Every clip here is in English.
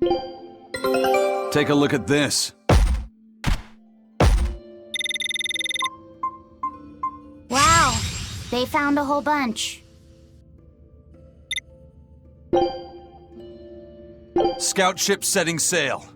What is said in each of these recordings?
Take a look at this. Wow, they found a whole bunch. Scout ship setting sail.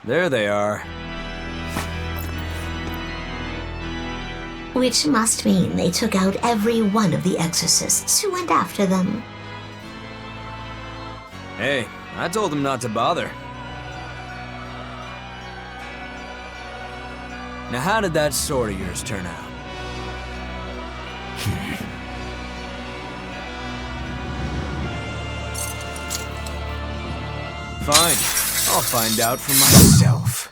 There they are. Which must mean they took out every one of the exorcists who went after them. Hey, I told them not to bother. Now how did that sword of yours turn out? Fine, I'll find out for myself.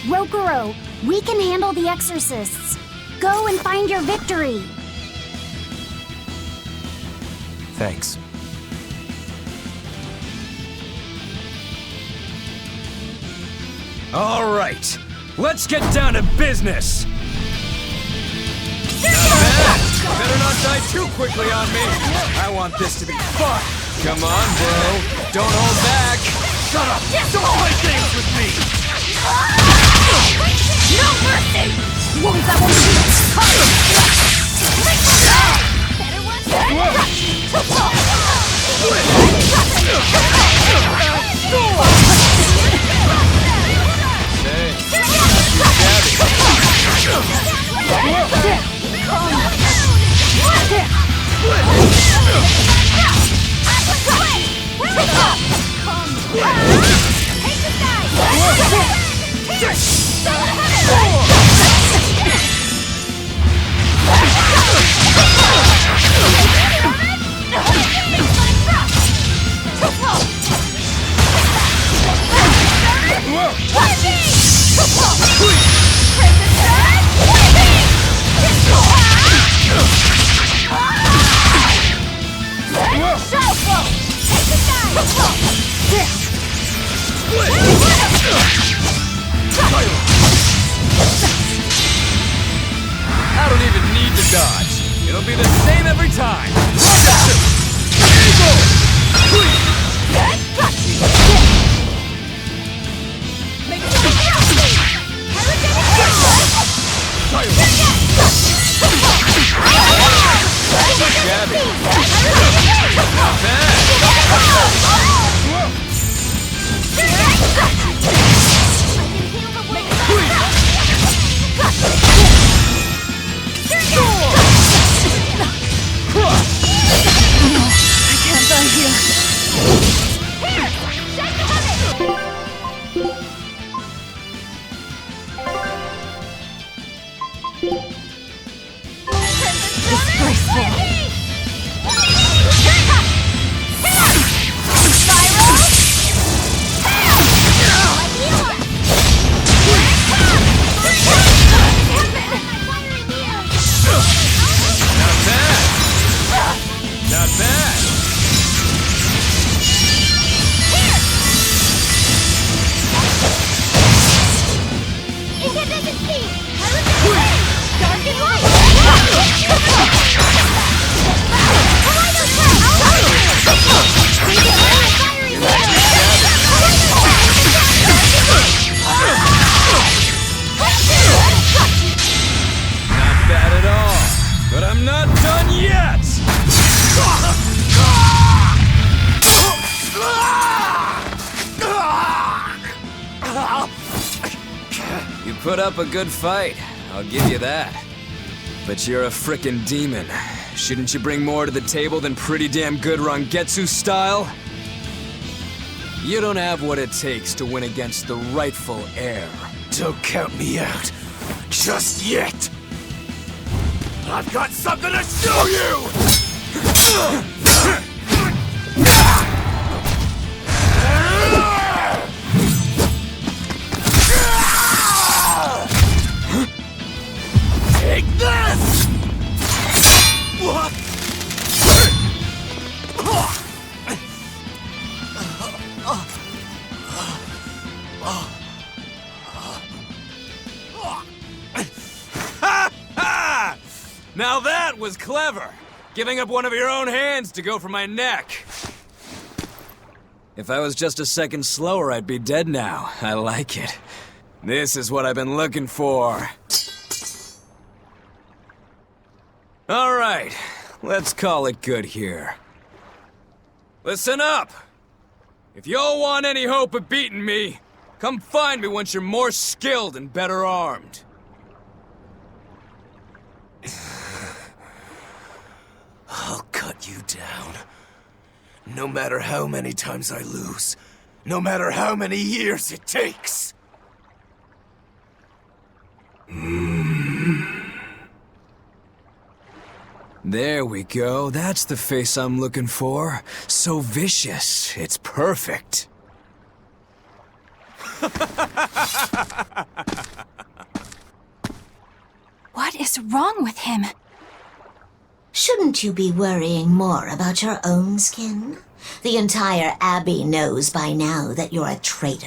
Rokuro, we can handle the exorcists. Go and find your victory. Thanks. All right, let's get down to business. Not bad. Better not die too quickly on me. I want this to be fun. Come on, bro. Don't hold back. Shut up. Don't play games with me. No mercy! What was that one to do? Better one. I don't even need to dodge. It'll be the same every time. Not bad. put up a good fight, I'll give you that. But you're a frickin' demon. Shouldn't you bring more to the table than pretty damn good Rangetsu style? You don't have what it takes to win against the rightful heir. Don't count me out. Just yet. I've got something to show you! Take this! What? Now that was clever! Giving up one of your own hands to go for my neck. If I was just a second slower, I'd be dead now. I like it. This is what I've been looking for. Alright, let's call it good here. Listen up! If y'all want any hope of beating me, come find me once you're more skilled and better armed. I'll cut you down. No matter how many times I lose. No matter how many years it takes. There we go. That's the face I'm looking for. So vicious. It's perfect. What is wrong with him? Shouldn't you be worrying more about your own skin? The entire Abbey knows by now that you're a traitor.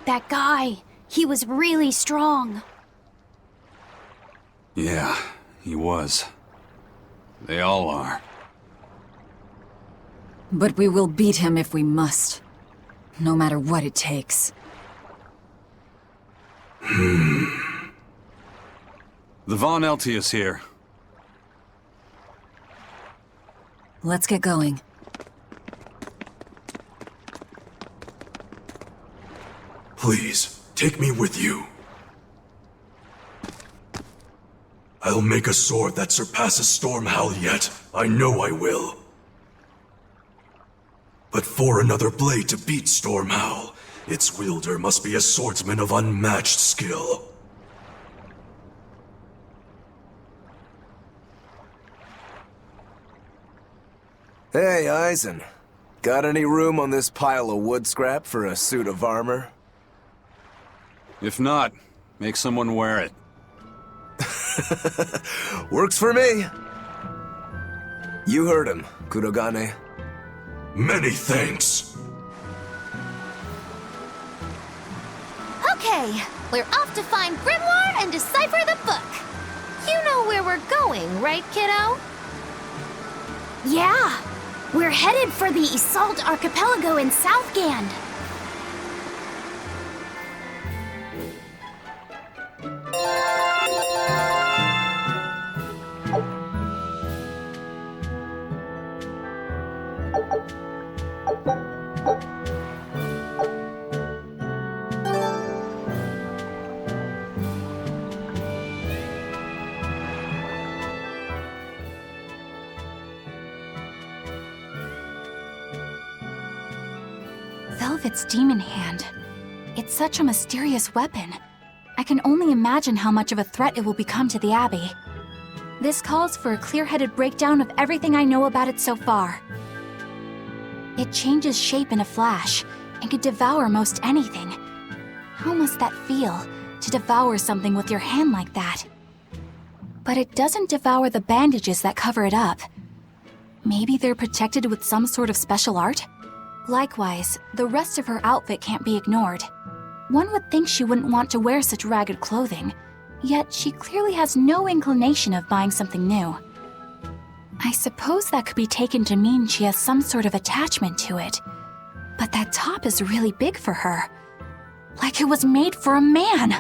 That guy, he was really strong. Yeah, he was. They all are. But we will beat him if we must. No matter what it takes. The Von Eltius here. Let's get going. Please, take me with you. I'll make a sword that surpasses Stormhowl yet. I know I will. But for another blade to beat Stormhowl, its wielder must be a swordsman of unmatched skill. Hey, Eisen. Got any room on this pile of wood scrap for a suit of armor? If not, make someone wear it. Works for me. You heard him, Kurogane. Many thanks. Okay, we're off to find Grimoire and decipher the book. You know where we're going, right, kiddo? Yeah, we're headed for the Isolde Archipelago in Southgand. Velvet's demon hand. It's such a mysterious weapon. I can only imagine how much of a threat it will become to the Abbey. This calls for a clear-headed breakdown of everything I know about it so far. It changes shape in a flash, and can devour most anything. How must that feel, to devour something with your hand like that? But it doesn't devour the bandages that cover it up. Maybe they're protected with some sort of special art? Likewise, the rest of her outfit can't be ignored. One would think she wouldn't want to wear such ragged clothing, yet she clearly has no inclination of buying something new. I suppose that could be taken to mean she has some sort of attachment to it. But that top is really big for her. Like it was made for a man.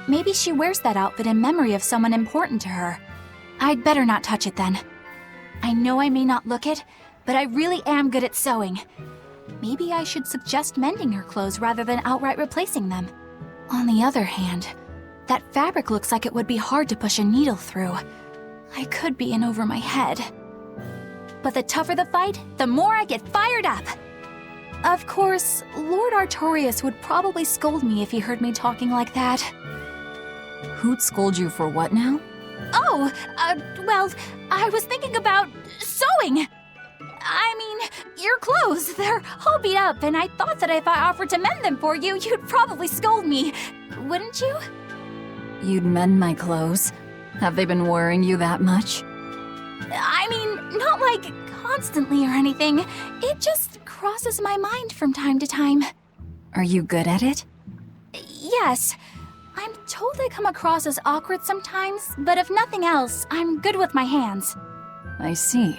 Maybe she wears that outfit in memory of someone important to her. I'd better not touch it then. I know I may not look it, but I really am good at sewing. Maybe I should suggest mending her clothes rather than outright replacing them. On the other hand, that fabric looks like it would be hard to push a needle through. I could be in over my head. But the tougher the fight, the more I get fired up. Of course, Lord Artorius would probably scold me if he heard me talking like that. Who'd scold you for what now? Oh, well, I was thinking about sewing. I mean, your clothes, they're all beat up, and I thought that if I offered to mend them for you, you'd probably scold me. Wouldn't you? You'd mend my clothes? Have they been worrying you that much? I mean, not like constantly or anything. It just crosses my mind from time to time. Are you good at it? Yes. I'm told I come across as awkward sometimes, but if nothing else, I'm good with my hands. I see.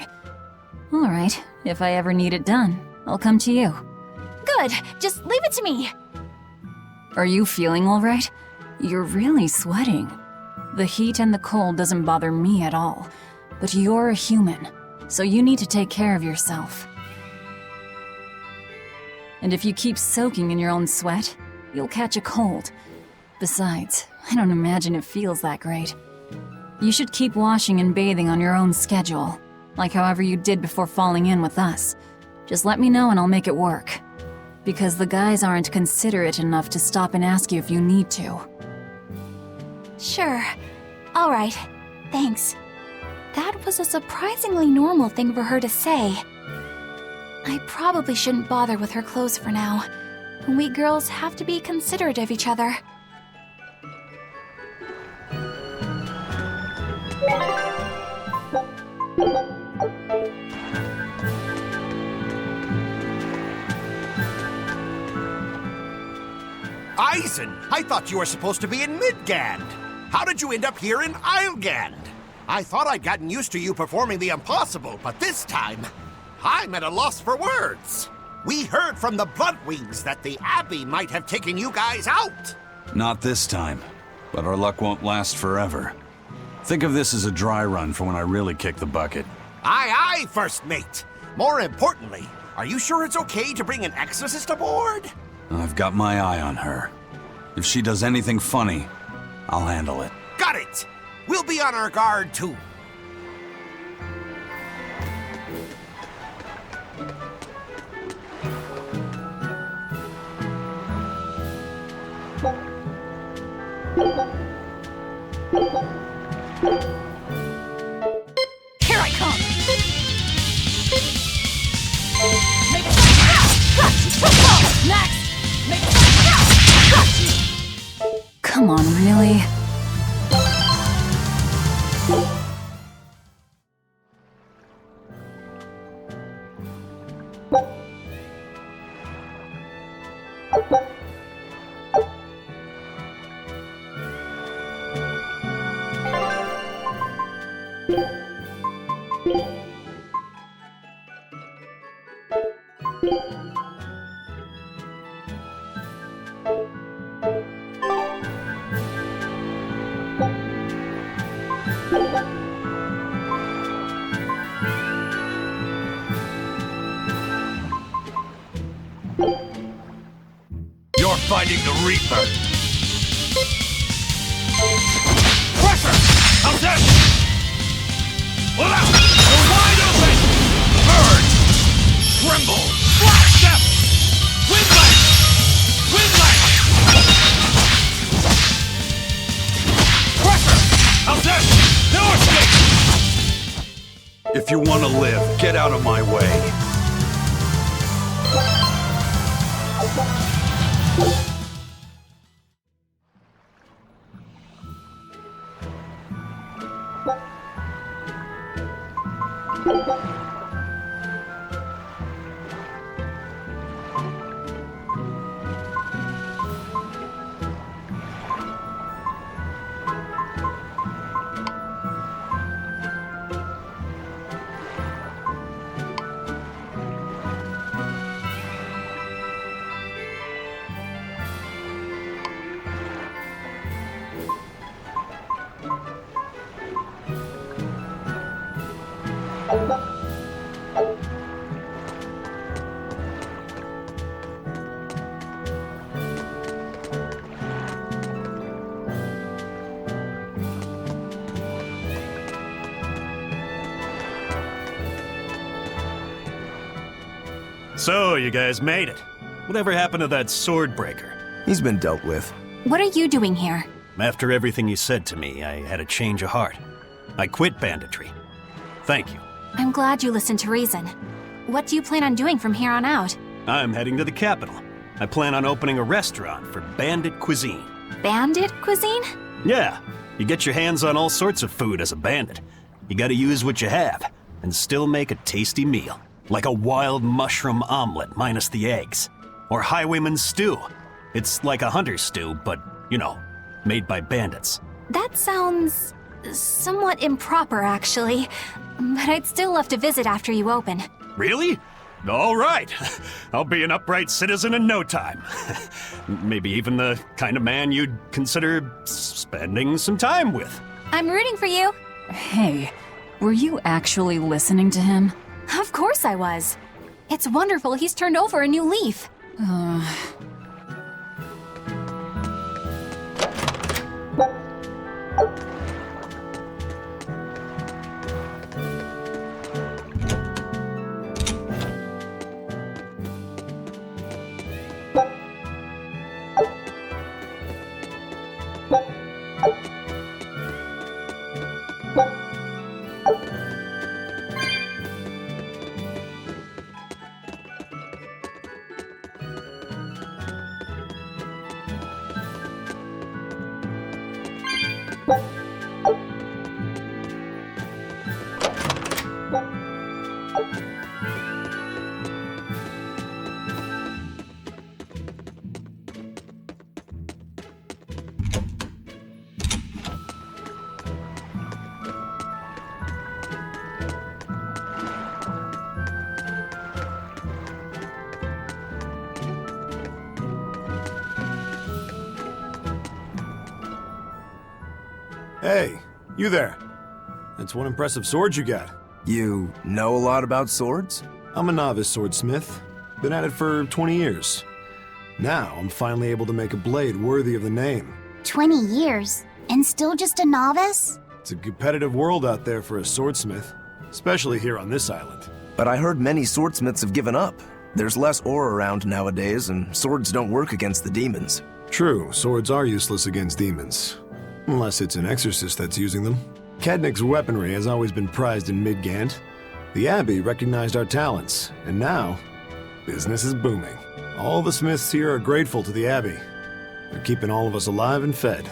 All right, if I ever need it done, I'll come to you. Good, just leave it to me. Are you feeling all right? You're really sweating. The heat and the cold doesn't bother me at all, but you're a human, so you need to take care of yourself. And if you keep soaking in your own sweat, you'll catch a cold. Besides, I don't imagine it feels that great. You should keep washing and bathing on your own schedule, like however you did before falling in with us. Just let me know and I'll make it work. Because the guys aren't considerate enough to stop and ask you if you need to. Sure. All right. Thanks. That was a surprisingly normal thing for her to say. I probably shouldn't bother with her clothes for now. We girls have to be considerate of each other. Eisen, I thought you were supposed to be in Midgand. How did you end up here in Islegand? I thought I'd gotten used to you performing the impossible, but this time, I'm at a loss for words. We heard from the Bloodwings that the Abbey might have taken you guys out. Not this time, but our luck won't last forever. Think of this as a dry run for when I really kick the bucket. Aye, aye, First Mate. More importantly, are you sure it's okay to bring an exorcist aboard? I've got my eye on her. If she does anything funny, I'll handle it. Got it! We'll be on our guard, too. Here I come! Come on, really? You're fighting the Reaper. Pressure! How's that? Pull out! You're wide open! Burn! Tremble! Flash step! Windlash! Windlash! Pressure! How's that? No escape! If you want to live, get out of my way. So, you guys made it. Whatever happened to that sword breaker? He's been dealt with. What are you doing here? After everything you said to me, I had a change of heart. I quit banditry. Thank you. I'm glad you listened to reason. What do you plan on doing from here on out? I'm heading to the capital. I plan on opening a restaurant for bandit cuisine. Bandit cuisine? Yeah, you get your hands on all sorts of food as a bandit. You gotta use what you have, and still make a tasty meal. Like a wild mushroom omelet minus the eggs. Or highwayman's stew. It's like a hunter's stew, but, you know, made by bandits. That sounds somewhat improper, actually. But I'd still love to visit after you open. Really? All right. I'll be an upright citizen in no time. Maybe even the kind of man you'd consider spending some time with. I'm rooting for you. Hey, were you actually listening to him? Of course I was. It's wonderful he's turned over a new leaf. Hey, you there. That's one impressive sword you got. You know a lot about swords? I'm a novice swordsmith. Been at it for 20 years. Now, I'm finally able to make a blade worthy of the name. 20 years? And still just a novice? It's a competitive world out there for a swordsmith, especially here on this island. But I heard many swordsmiths have given up. There's less ore around nowadays, and swords don't work against the demons. True, swords are useless against demons. Unless it's an exorcist that's using them. Kednik's weaponry has always been prized in Midgand. The Abbey recognized our talents, and now, business is booming. All the smiths here are grateful to the Abbey. They're keeping all of us alive and fed.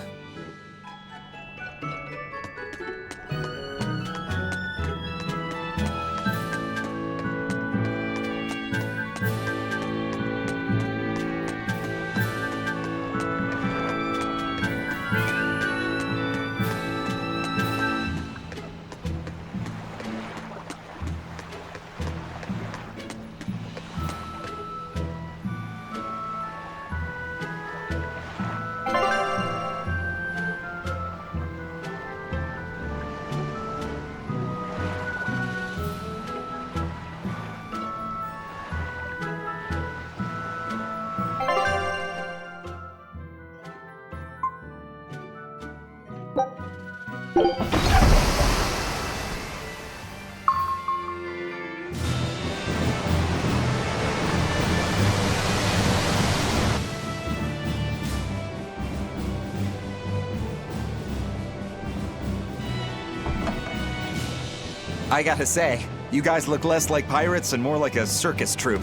I gotta say, you guys look less like pirates and more like a circus troupe.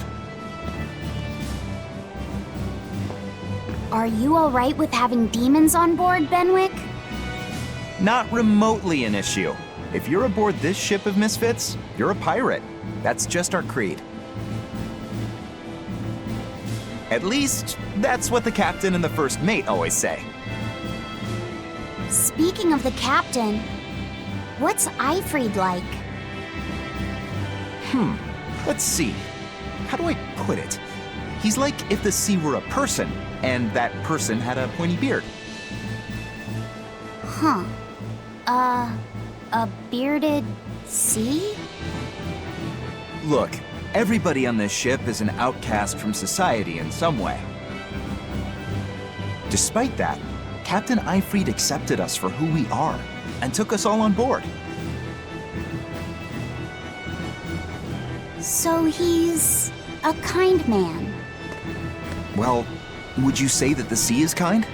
Are you alright with having demons on board, Benwick? Not remotely an issue. If you're aboard this ship of misfits, you're a pirate. That's just our creed. At least, that's what the captain and the first mate always say. Speaking of the captain, what's Eifried like? Let's see. How do I put it? He's like if the sea were a person, and that person had a pointy beard. Huh. A bearded sea? Look, everybody on this ship is an outcast from society in some way. Despite that, Captain Eifried accepted us for who we are, and took us all on board. So he's a kind man. Well, would you say that the sea is kind?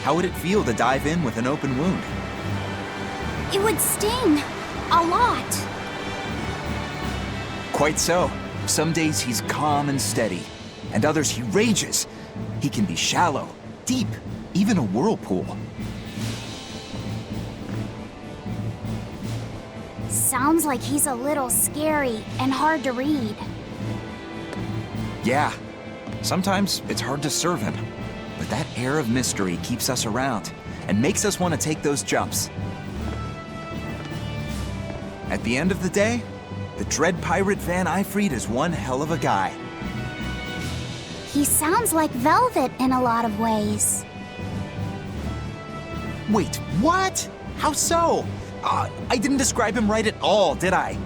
How would it feel to dive in with an open wound? It would sting. A lot. Quite so. Some days he's calm and steady, and others he rages. He can be shallow, deep, even a whirlpool. Sounds like he's a little scary and hard to read. Yeah, sometimes it's hard to serve him, but that air of mystery keeps us around and makes us want to take those jumps. At the end of the day, the dread pirate Van Eyfried is one hell of a guy. He sounds like Velvet in a lot of ways. Wait, what? How so? I didn't describe him right at all, did I?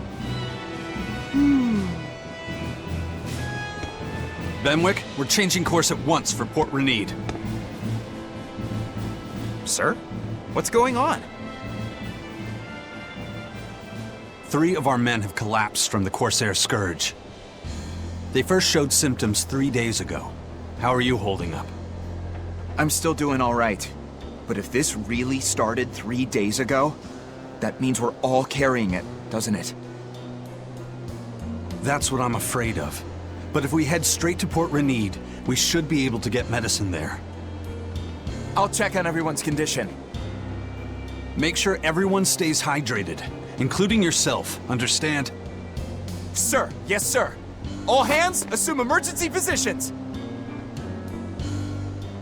Benwick, we're changing course at once for Port Renede. Sir? What's going on? 3 of our men have collapsed from the Corsair Scourge. They first showed symptoms 3 days ago. How are you holding up? I'm still doing all right. But if this really started 3 days ago, that means we're all carrying it, doesn't it? That's what I'm afraid of. But if we head straight to Port Renede, we should be able to get medicine there. I'll check on everyone's condition. Make sure everyone stays hydrated, including yourself, understand? Sir, yes sir. All hands, assume emergency positions.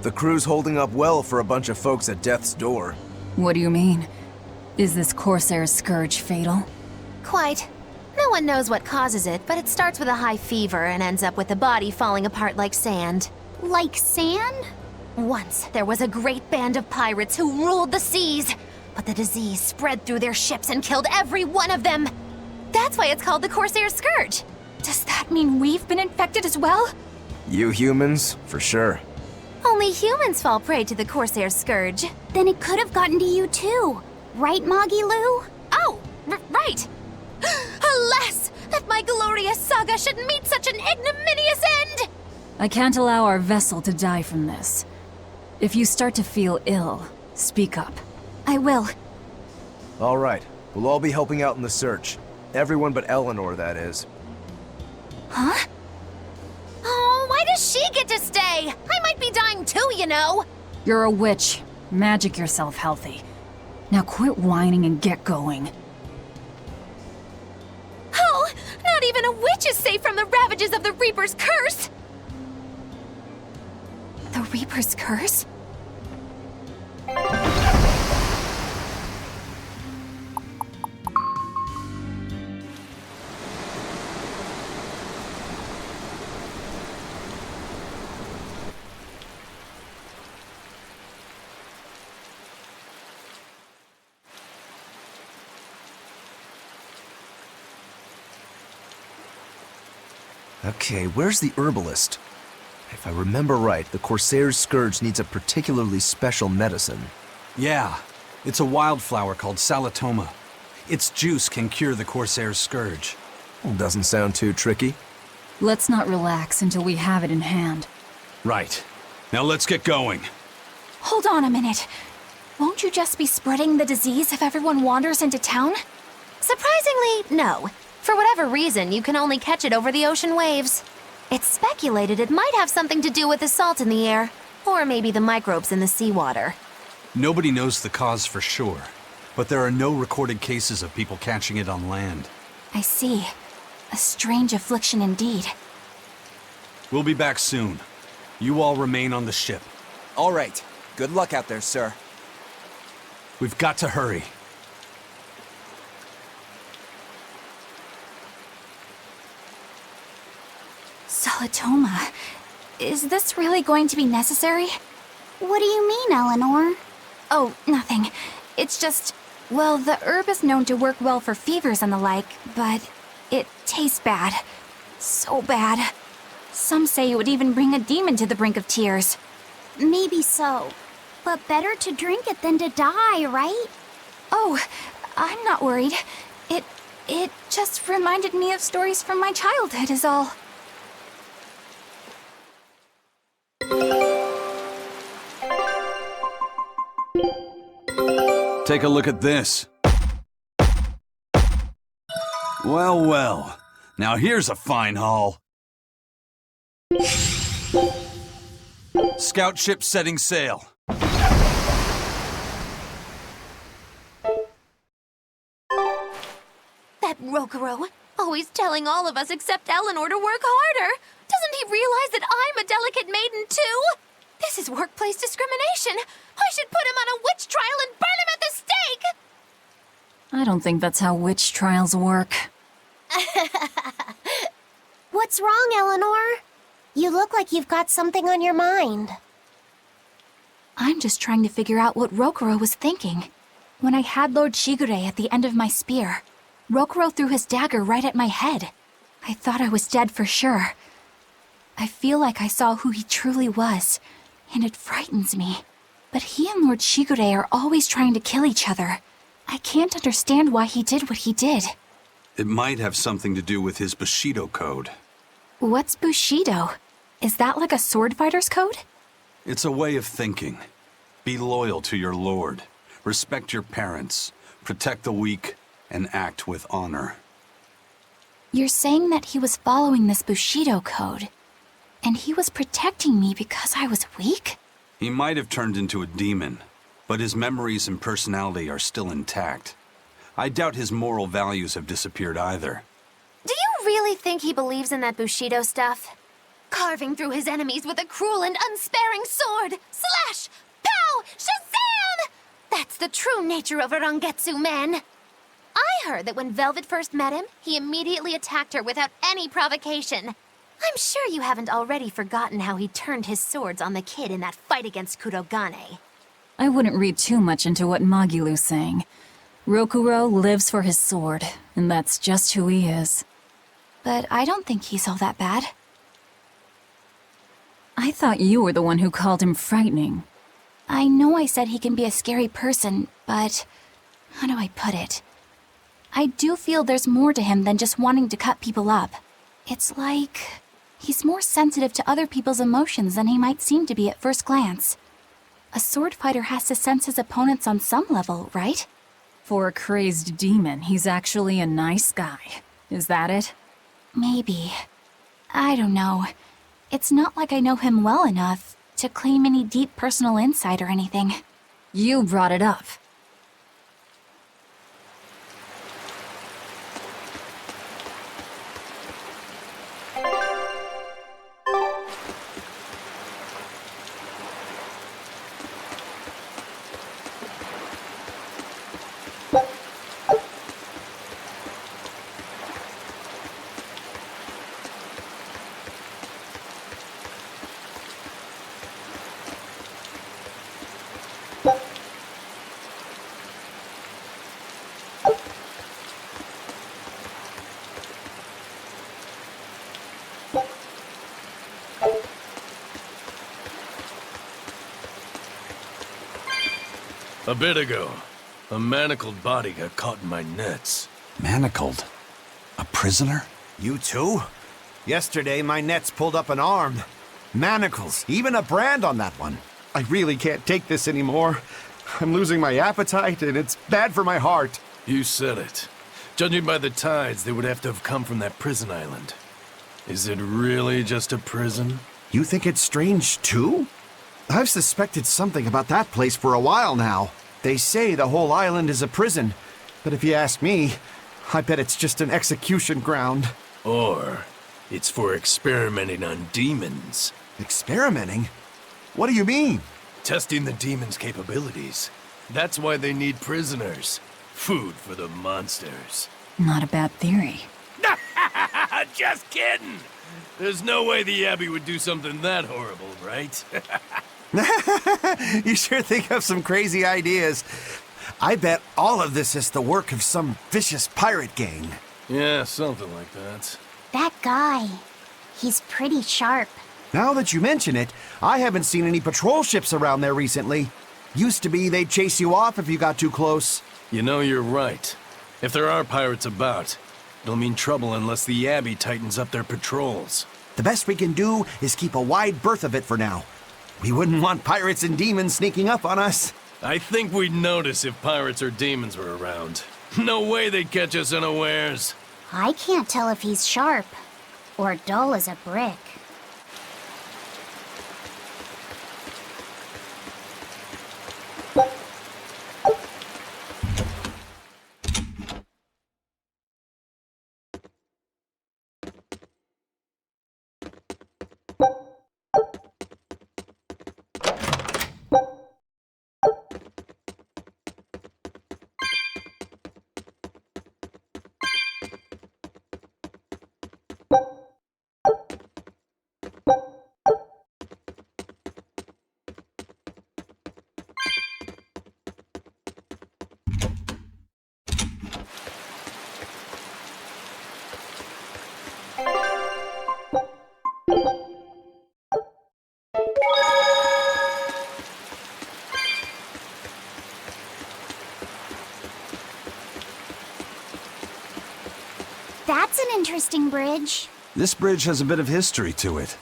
The crew's holding up well for a bunch of folks at death's door. What do you mean? Is this Corsair Scourge fatal? Quite. No one knows what causes it, but it starts with a high fever and ends up with the body falling apart like sand. Like sand? Once, there was a great band of pirates who ruled the seas, but the disease spread through their ships and killed every one of them. That's why it's called the Corsair Scourge. Does that mean we've been infected as well? You humans, for sure. Only humans fall prey to the Corsair Scourge. Then it could have gotten to you too. Right, Moggy Lou? Oh, right. Alas, that my glorious saga should meet such an ignominious end! I can't allow our vessel to die from this. If you start to feel ill, speak up. I will. All right, we'll all be helping out in the search. Everyone but Eleanor, that is. Huh? Oh, why does she get to stay? I might be dying too, you know. You're a witch. Magic yourself healthy. Now quit whining and get going. Oh, not even a witch is safe from the ravages of the Reaper's curse! The Reaper's curse? Okay, where's the herbalist? If I remember right, the Corsair's Scourge needs a particularly special medicine. Yeah, it's a wildflower called Salatoma. Its juice can cure the Corsair's Scourge. Doesn't sound too tricky. Let's not relax until we have it in hand. Right. Now let's get going. Hold on a minute. Won't you just be spreading the disease if everyone wanders into town? Surprisingly, no. For whatever reason, you can only catch it over the ocean waves. It's speculated it might have something to do with the salt in the air, or maybe the microbes in the seawater. Nobody knows the cause for sure, but there are no recorded cases of people catching it on land. I see. A strange affliction indeed. We'll be back soon. You all remain on the ship. All right. Good luck out there, sir. We've got to hurry. Salatoma. Is this really going to be necessary? What do you mean, Eleanor? Oh, nothing. It's just, well, the herb is known to work well for fevers and the like, but it tastes bad. So bad. Some say it would even bring a demon to the brink of tears. Maybe so. But better to drink it than to die, right? Oh, I'm not worried. It just reminded me of stories from my childhood is all. Take a look at this. Well, well. Now here's a fine haul. Scout ship setting sail. That Rokuro, always telling all of us except Eleanor to work harder. Doesn't he realize that I'm a delicate maiden too? This is workplace discrimination. I should put him on a witch trial and burn him at the stake! I don't think that's how witch trials work. What's wrong, Eleanor? You look like you've got something on your mind. I'm just trying to figure out what Rokuro was thinking. When I had Lord Shigure at the end of my spear, Rokuro threw his dagger right at my head. I thought I was dead for sure. I feel like I saw who he truly was, and it frightens me. But he and Lord Shigure are always trying to kill each other. I can't understand why he did what he did. It might have something to do with his Bushido code. What's Bushido? Is that like a sword fighter's code? It's a way of thinking. Be loyal to your lord. Respect your parents. Protect the weak. And act with honor. You're saying that he was following this Bushido code, and he was protecting me because I was weak? He might have turned into a demon, but his memories and personality are still intact. I doubt his moral values have disappeared either. Do you really think he believes in that Bushido stuff? Carving through his enemies with a cruel and unsparing sword! Slash! Pow! Shazam! That's the true nature of a Rangetsu man! I heard that when Velvet first met him, he immediately attacked her without any provocation. I'm sure you haven't already forgotten how he turned his swords on the kid in that fight against Kurogane. I wouldn't read too much into what Magilu's saying. Rokuro lives for his sword, and that's just who he is. But I don't think he's all that bad. I thought you were the one who called him frightening. I know I said he can be a scary person, but how do I put it? I do feel there's more to him than just wanting to cut people up. It's like he's more sensitive to other people's emotions than he might seem to be at first glance. A sword fighter has to sense his opponents on some level, right? For a crazed demon, he's actually a nice guy. Is that it? Maybe. I don't know. It's not like I know him well enough to claim any deep personal insight or anything. You brought it up. A bit ago, a manacled body got caught in my nets. Manacled? A prisoner? You too? Yesterday, my nets pulled up an arm. Manacles, even a brand on that one. I really can't take this anymore. I'm losing my appetite, and it's bad for my heart. You said it. Judging by the tides, they would have to have come from that prison island. Is it really just a prison? You think it's strange, too? I've suspected something about that place for a while now. They say the whole island is a prison, but if you ask me, I bet it's just an execution ground. Or it's for experimenting on demons. Experimenting? What do you mean? Testing the demons' capabilities. That's why they need prisoners. Food for the monsters. Not a bad theory. Just kidding! There's no way the Abbey would do something that horrible, right? You sure think of some crazy ideas. I bet all of this is the work of some vicious pirate gang. Yeah, something like that. That guy, he's pretty sharp. Now that you mention it, I haven't seen any patrol ships around there recently. Used to be they'd chase you off if you got too close. You know, you're right. If there are pirates about, it'll mean trouble unless the Abbey tightens up their patrols. The best we can do is keep a wide berth of it for now. We wouldn't want pirates and demons sneaking up on us. I think we'd notice if pirates or demons were around. No way they'd catch us unawares. I can't tell if he's sharp or dull as a brick. That's an interesting bridge. This bridge has a bit of history to it.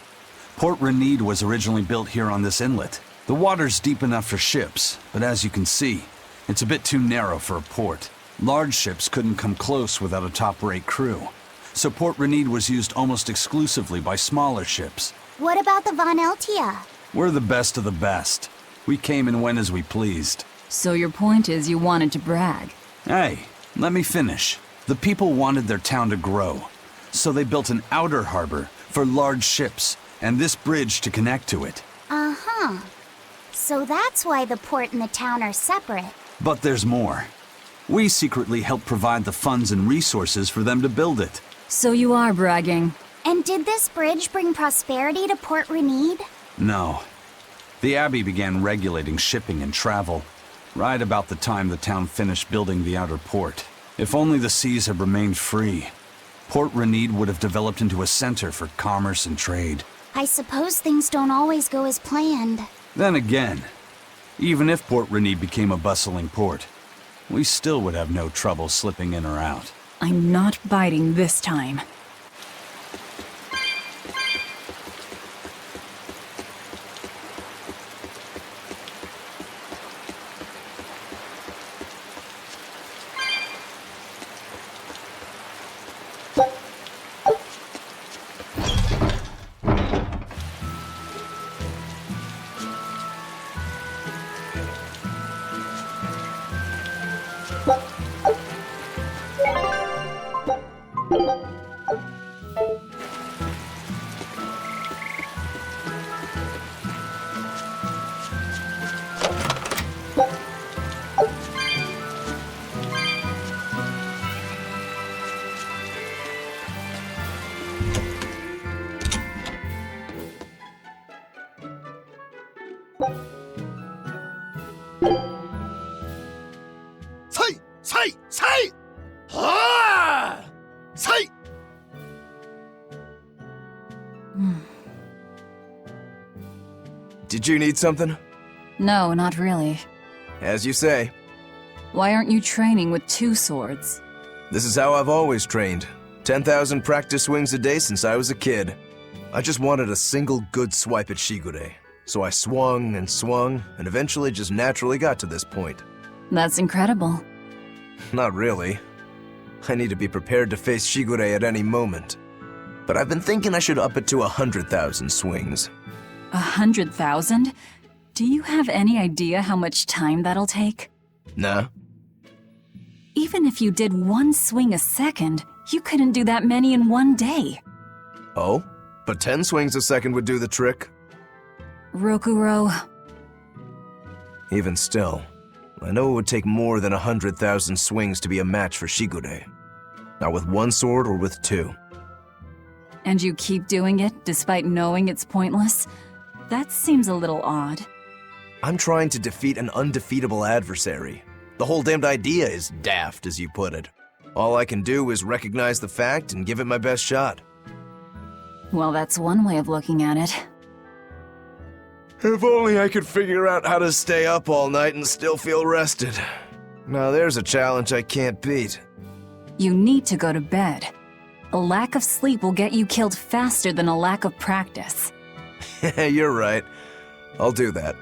Port Renede was originally built here on this inlet. The water's deep enough for ships, but as you can see, it's a bit too narrow for a port. Large ships couldn't come close without a top-rate crew. So Port Renede was used almost exclusively by smaller ships. What about the Von Eltia? We're the best of the best. We came and went as we pleased. So your point is you wanted to brag? Hey, let me finish. The people wanted their town to grow, so they built an outer harbor for large ships, and this bridge to connect to it. Uh-huh. So that's why the port and the town are separate. But there's more. We secretly helped provide the funds and resources for them to build it. So you are bragging. And did this bridge bring prosperity to Port Renede? No. The Abbey began regulating shipping and travel, right about the time the town finished building the outer port. If only the seas had remained free, Port Renede would have developed into a center for commerce and trade. I suppose things don't always go as planned. Then again, even if Port Renede became a bustling port, we still would have no trouble slipping in or out. I'm not biting this time. Say! Ah! Say! Did you need something? No, not really. As you say. Why aren't you training with 2 swords? This is how I've always trained. 10,000 practice swings a day since I was a kid. I just wanted a single good swipe at Shigure. So I swung, and eventually just naturally got to this point. That's incredible. Not really. I need to be prepared to face Shigure at any moment. But I've been thinking I should up it to 100,000 swings. 100,000? Do you have any idea how much time that'll take? Nah. Even if you did 1 swing a second, you couldn't do that many in 1 day. Oh? But 10 swings a second would do the trick. Rokuro. Even still, I know it would take more than 100,000 swings to be a match for Shigure. Not with 1 sword or with 2. And you keep doing it despite knowing it's pointless? That seems a little odd. I'm trying to defeat an undefeatable adversary. The whole damned idea is daft, as you put it. All I can do is recognize the fact and give it my best shot. Well, that's one way of looking at it. If only I could figure out how to stay up all night and still feel rested. Now there's a challenge I can't beat. You need to go to bed. A lack of sleep will get you killed faster than a lack of practice. You're right. I'll do that.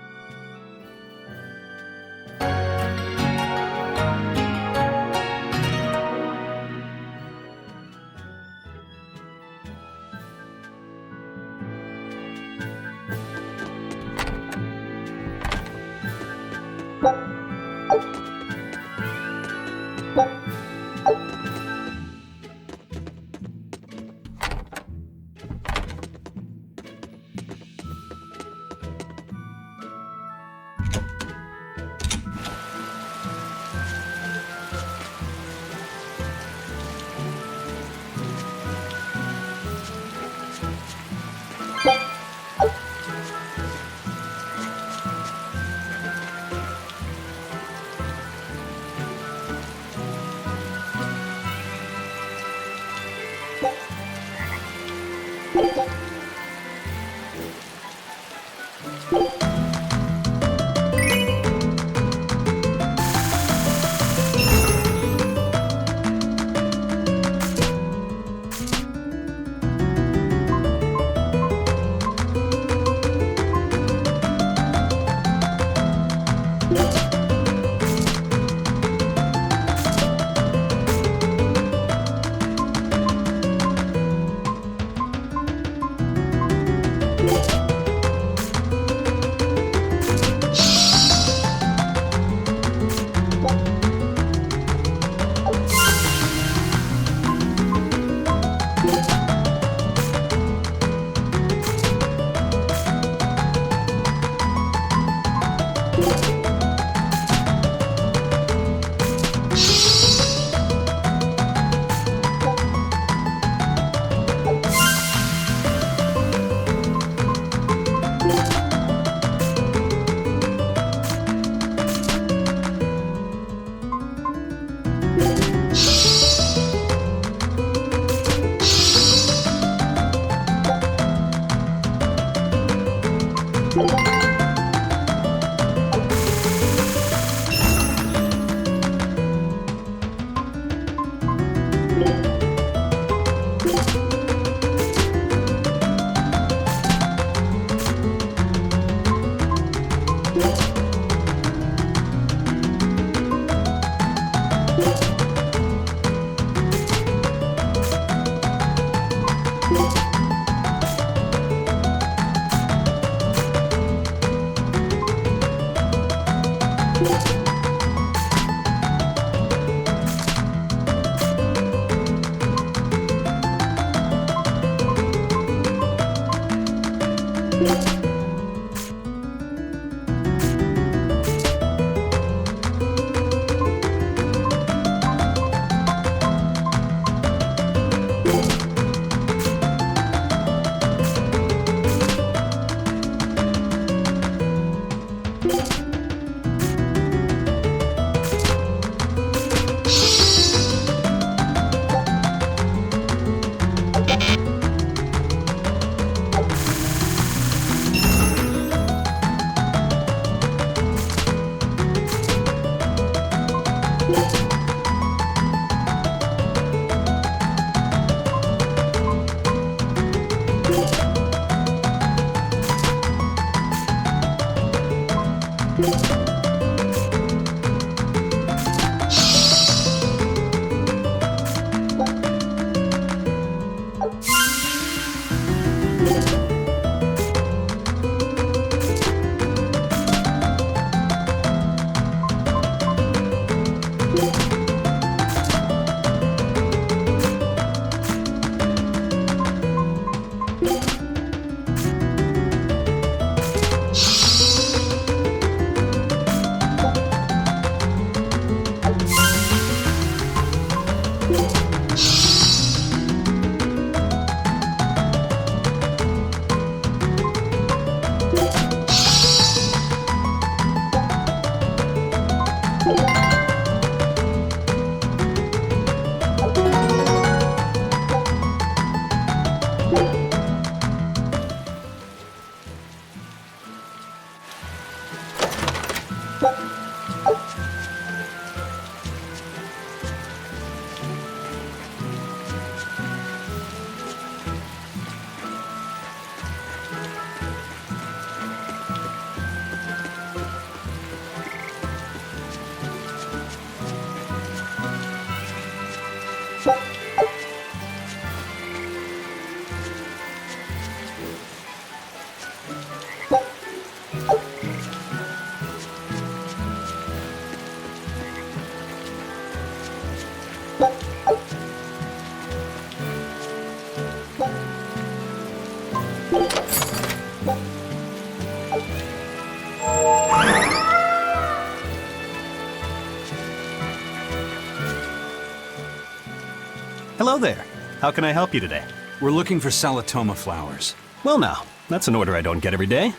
Hello there. How can I help you today? We're looking for Salatoma flowers. Well now, that's an order I don't get every day.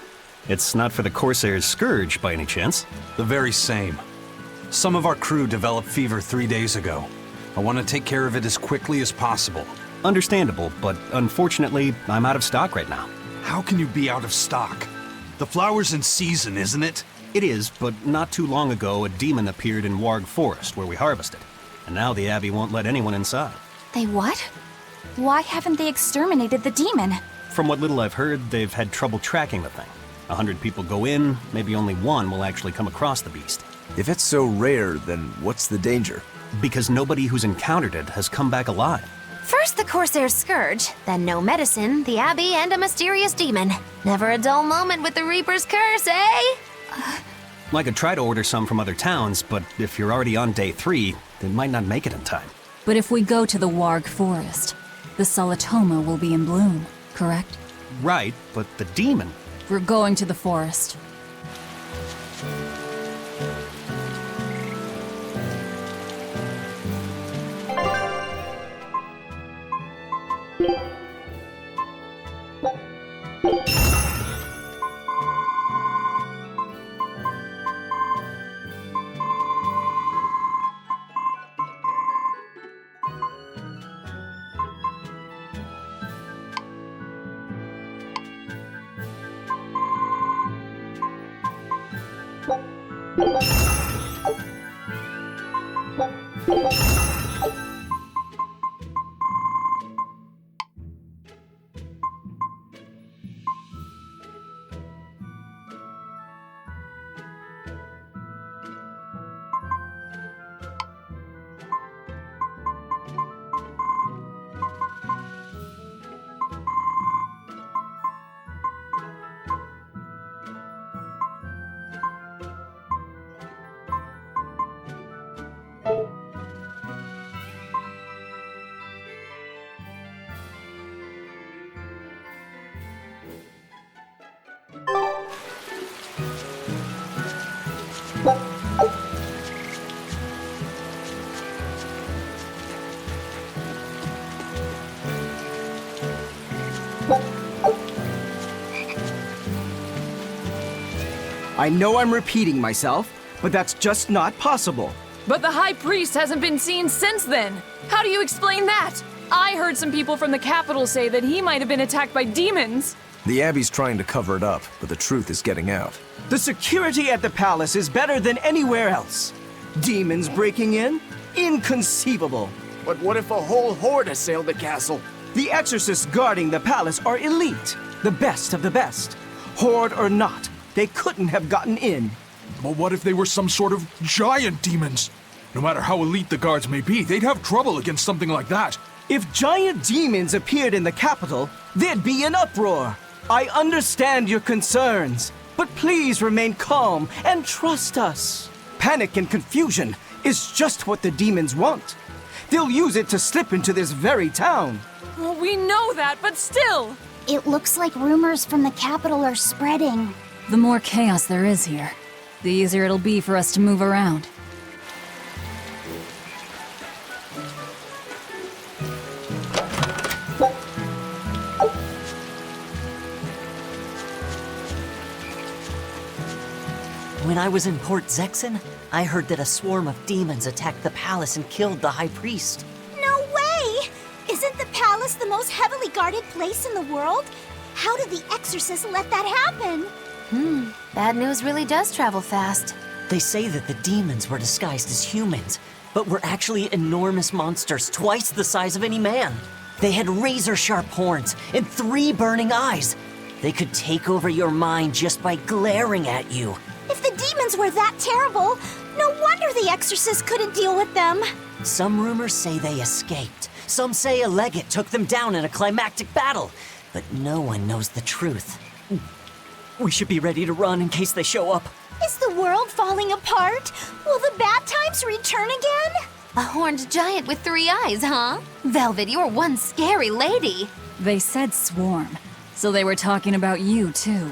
It's not for the Corsair's Scourge, by any chance? The very same. Some of our crew developed fever 3 days ago. I want to take care of it as quickly as possible. Understandable, but unfortunately, I'm out of stock right now. How can you be out of stock? The flower's in season, isn't it? It is, but not too long ago, a demon appeared in Warg Forest, where we harvested. And now the Abbey won't let anyone inside. They what? Why haven't they exterminated the demon? From what little I've heard, they've had trouble tracking the thing. 100 people go in, maybe only one will actually come across the beast. If it's so rare, then what's the danger? Because nobody who's encountered it has come back alive. First the Corsair's Scourge, then no medicine, the Abbey, and a mysterious demon. Never a dull moment with the Reaper's Curse, eh? I could try to order some from other towns, but if you're already on day 3, they might not make it in time. But if we go to the Warg Forest, the Salatoma will be in bloom, correct? Right, but the demon... We're going to the forest. I know I'm repeating myself, but that's just not possible. But the High Priest hasn't been seen since then. How do you explain that? I heard some people from the capital say that he might have been attacked by demons. The Abbey's trying to cover it up, but the truth is getting out. The security at the palace is better than anywhere else. Demons breaking in? Inconceivable. But what if a whole horde assailed the castle? The exorcists guarding the palace are elite, the best of the best. Horde or not, they couldn't have gotten in. But what if they were some sort of giant demons? No matter how elite the guards may be, they'd have trouble against something like that. If giant demons appeared in the capital, there'd be an uproar. I understand your concerns, but please remain calm and trust us. Panic and confusion is just what the demons want. They'll use it to slip into this very town. Well, we know that, but still! It looks like rumors from the capital are spreading. The more chaos there is here, the easier it'll be for us to move around. When I was in Port Zexen, I heard that a swarm of demons attacked the palace and killed the High Priest. No way! Isn't the palace the most heavily guarded place in the world? How did the exorcists let that happen? Bad news really does travel fast. They say that the demons were disguised as humans, but were actually enormous monsters twice the size of any man. They had razor-sharp horns and 3 burning eyes. They could take over your mind just by glaring at you. If the demons were that terrible, no wonder the exorcists couldn't deal with them. Some rumors say they escaped. Some say a legate took them down in a climactic battle. But no one knows the truth. We should be ready to run in case they show up. Is the world falling apart? Will the bad times return again? A horned giant with 3 eyes, huh? Velvet, you're one scary lady. They said swarm, so they were talking about you, too.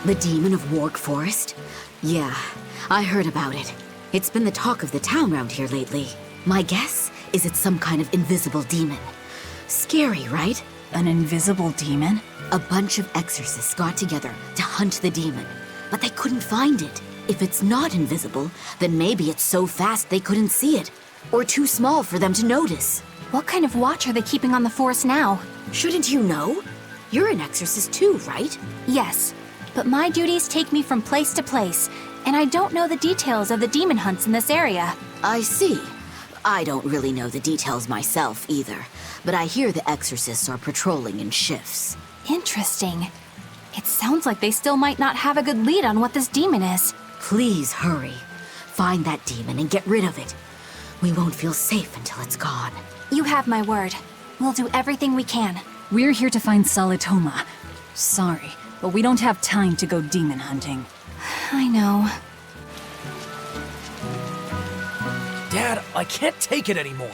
The demon of Warg Forest? Yeah, I heard about it. It's been the talk of the town around here lately. My guess is it's some kind of invisible demon. Scary, right? An invisible demon? A bunch of exorcists got together to hunt the demon, but they couldn't find it. If it's not invisible, then maybe it's so fast they couldn't see it, or too small for them to notice. What kind of watch are they keeping on the forest now? Shouldn't you know? You're an exorcist too, right? Yes, but my duties take me from place to place, and I don't know the details of the demon hunts in this area. I see. I don't really know the details myself either, but I hear the exorcists are patrolling in shifts. Interesting. It sounds like they still might not have a good lead on what this demon is. Please hurry. Find that demon and get rid of it. We won't feel safe until it's gone. You have my word. We'll do everything we can. We're here to find Salitoma. Sorry, but we don't have time to go demon hunting. I know. Dad, I can't take it anymore.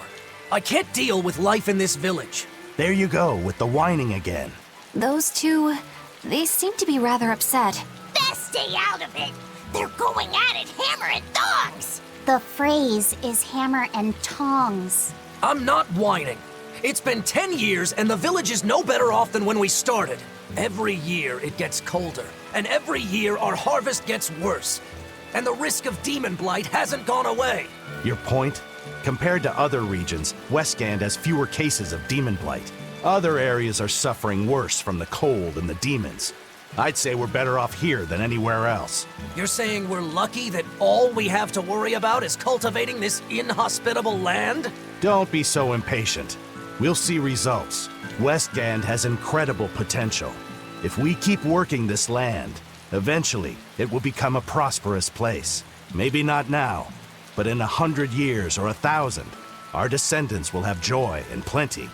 I can't deal with life in this village. There you go, with the whining again. Those two, they seem to be rather upset. Best stay out of it. They're going at it hammer and tongs. The phrase is hammer and tongs. I'm not whining. It's been 10 years and the village is no better off than when we started. Every year it gets colder, and every year our harvest gets worse. And the risk of demon blight hasn't gone away. Your point? Compared to other regions, Westgand has fewer cases of demon blight. Other areas are suffering worse from the cold and the demons. I'd say we're better off here than anywhere else. You're saying we're lucky that all we have to worry about is cultivating this inhospitable land? Don't be so impatient. We'll see results. Westgand has incredible potential. If we keep working this land, eventually it will become a prosperous place. Maybe not now, but in 100 years or 1,000, our descendants will have joy and plenty.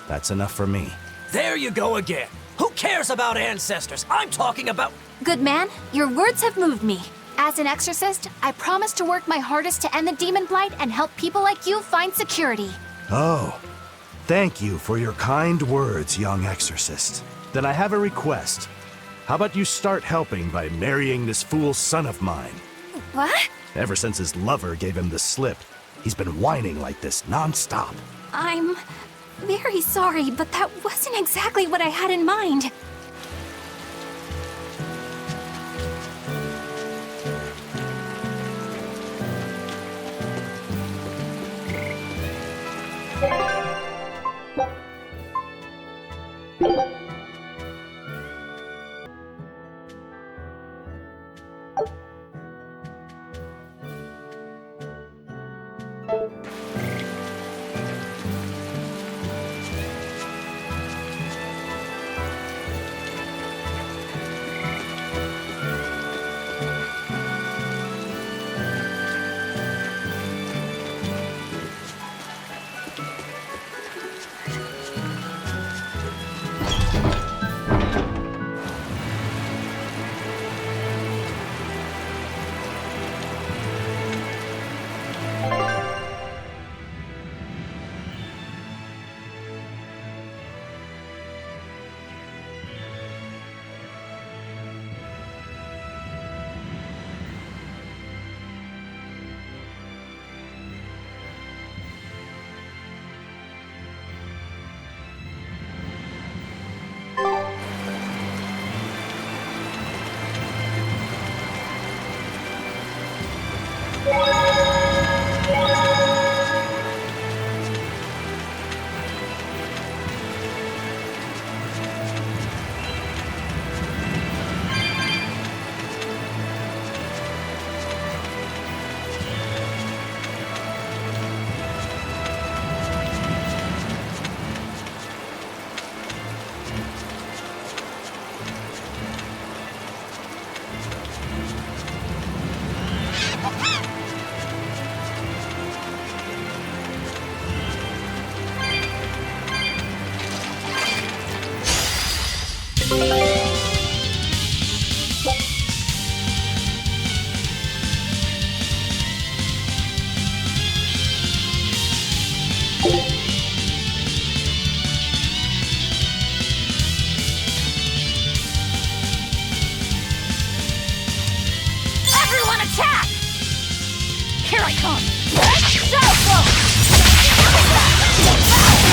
That's enough for me. There you go again. Who cares about ancestors? I'm talking about... Good man, your words have moved me. As an exorcist, I promise to work my hardest to end the demon blight and help people like you find security. Oh, thank you for your kind words, young exorcist. Then I have a request. How about you start helping by marrying this fool son of mine? What? Ever since his lover gave him the slip, he's been whining like this non-stop. I'm very sorry, but that wasn't exactly what I had in mind. come! Shadow Flow! Shadow Flow!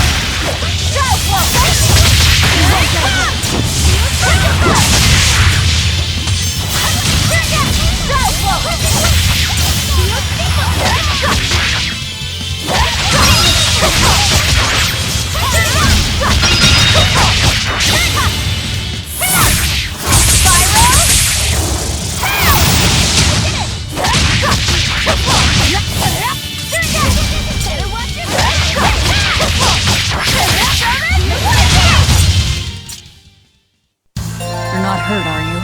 You're not hurt, are you?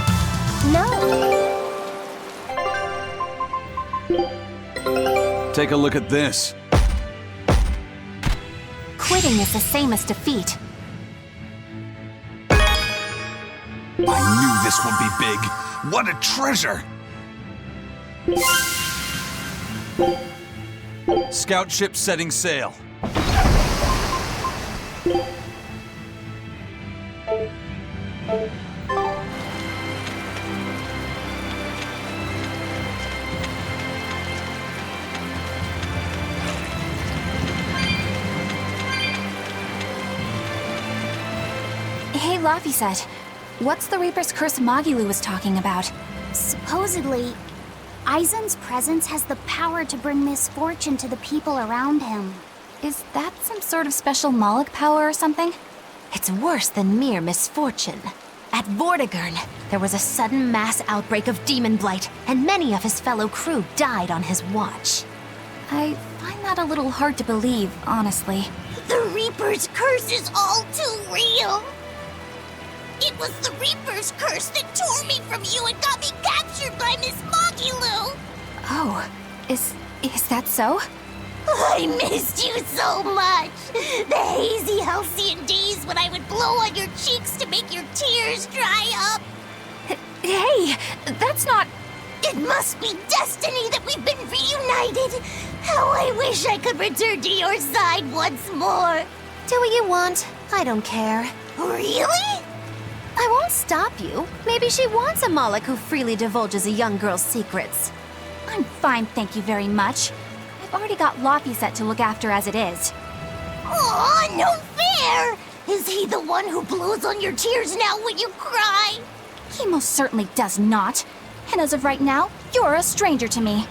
No. Take a look at this. Quitting is the same as defeat. I knew this would be big. What a treasure! Scout ship setting sail. Hey, Laphicet. What's the Reaper's Curse Magilu was talking about? Supposedly, Aizen's presence has the power to bring misfortune to the people around him. Is that some sort of special Moloch power or something? It's worse than mere misfortune. At Vortigern, there was a sudden mass outbreak of demon blight, and many of his fellow crew died on his watch. I find that a little hard to believe, honestly. The Reaper's Curse is all too real! It was the Reaper's Curse that tore me from you and got me captured by Miss Magilu! Oh, is that so? I missed you so much! The hazy halcyon days when I would blow on your cheeks to make your tears dry up! Hey, that's not... It must be destiny that we've been reunited! How I wish I could return to your side once more! Do what you want. I don't care. Really? I won't stop you. Maybe she wants a Moloch who freely divulges a young girl's secrets. I'm fine, thank you very much. I've already got Laphicet to look after as it is. Aw, no fair! Is he the one who blows on your tears now when you cry? He most certainly does not. And as of right now, you're a stranger to me.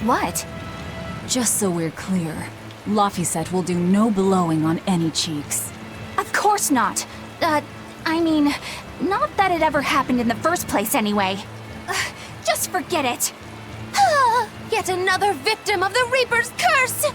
What? Just so we're clear, Laphicet will do no blowing on any cheeks. Of course not. I mean, not that it ever happened in the first place anyway. Just forget it. Yet another victim of the Reaper's Curse!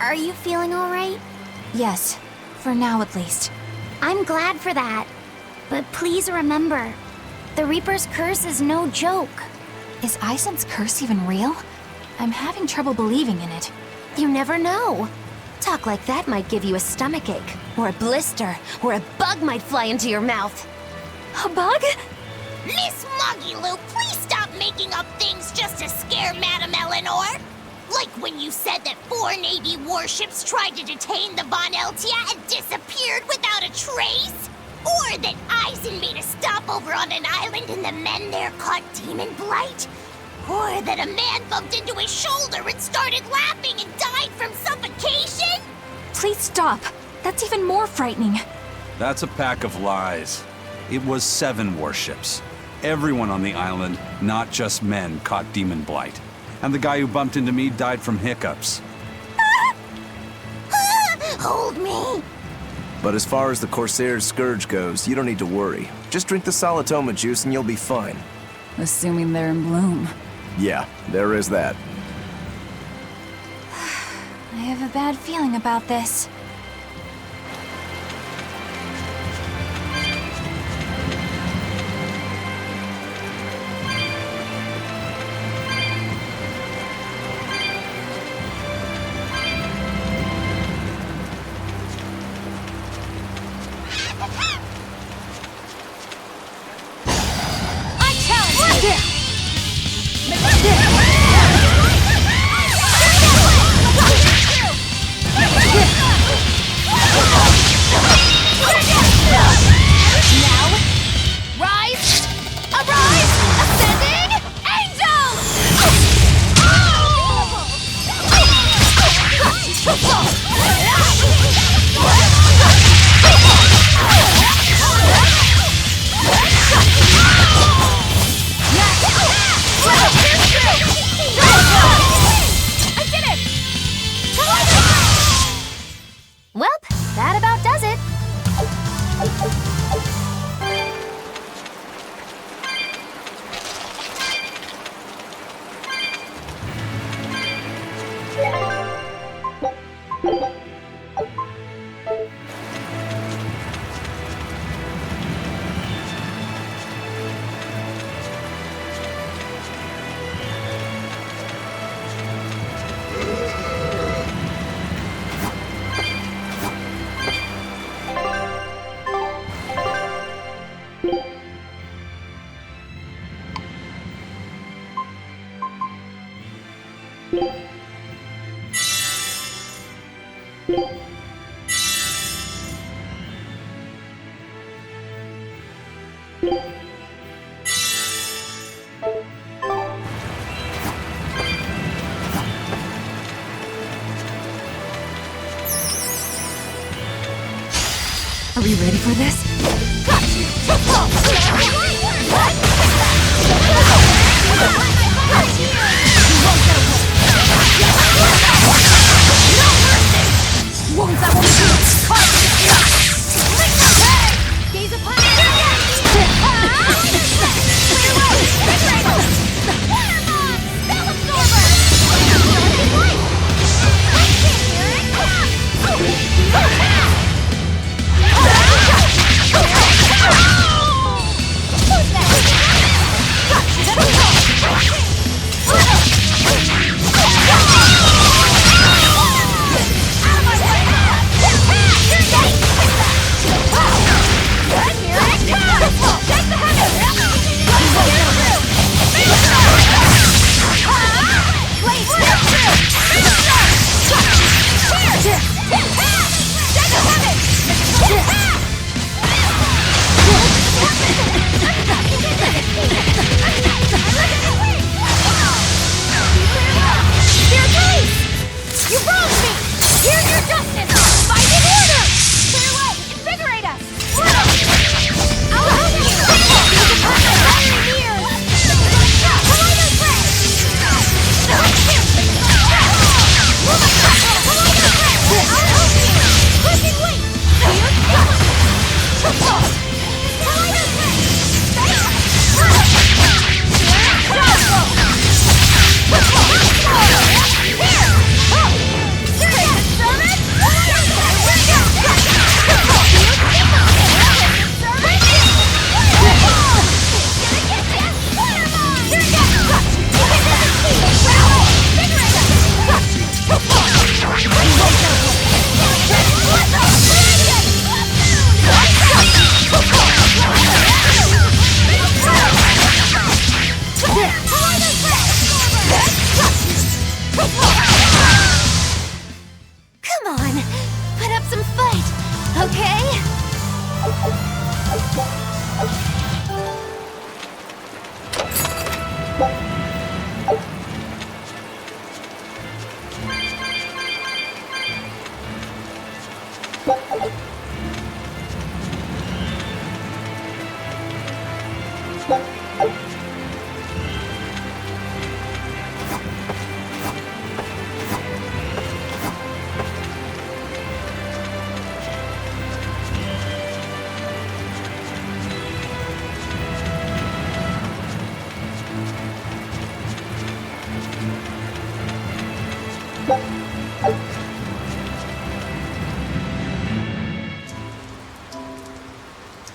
Are you feeling all right? Yes, for now at least. I'm glad for that. But please remember, the Reaper's Curse is no joke. Is Aizen's curse even real? I'm having trouble believing in it. You never know. Talk like that might give you a stomachache, or a blister, or a bug might fly into your mouth. A bug? Miss Magilu, please stop making up things just to scare Madame Eleanor. Like when you said that 4 Navy warships tried to detain the Von Eltia and disappeared without a trace? Or that Aizen made a stopover on an island and the men there caught demon blight? Or that a man bumped into his shoulder and started laughing and died from suffocation? Please stop. That's even more frightening. That's a pack of lies. It was 7 warships. Everyone on the island, not just men, caught demon blight. And the guy who bumped into me died from hiccups. Hold me! But as far as the Corsair's Scourge goes, you don't need to worry. Just drink the Solitoma juice and you'll be fine. Assuming they're in bloom. Yeah, there is that. I have a bad feeling about this. Welp, that about does it. Are we ready for this? Gaze upon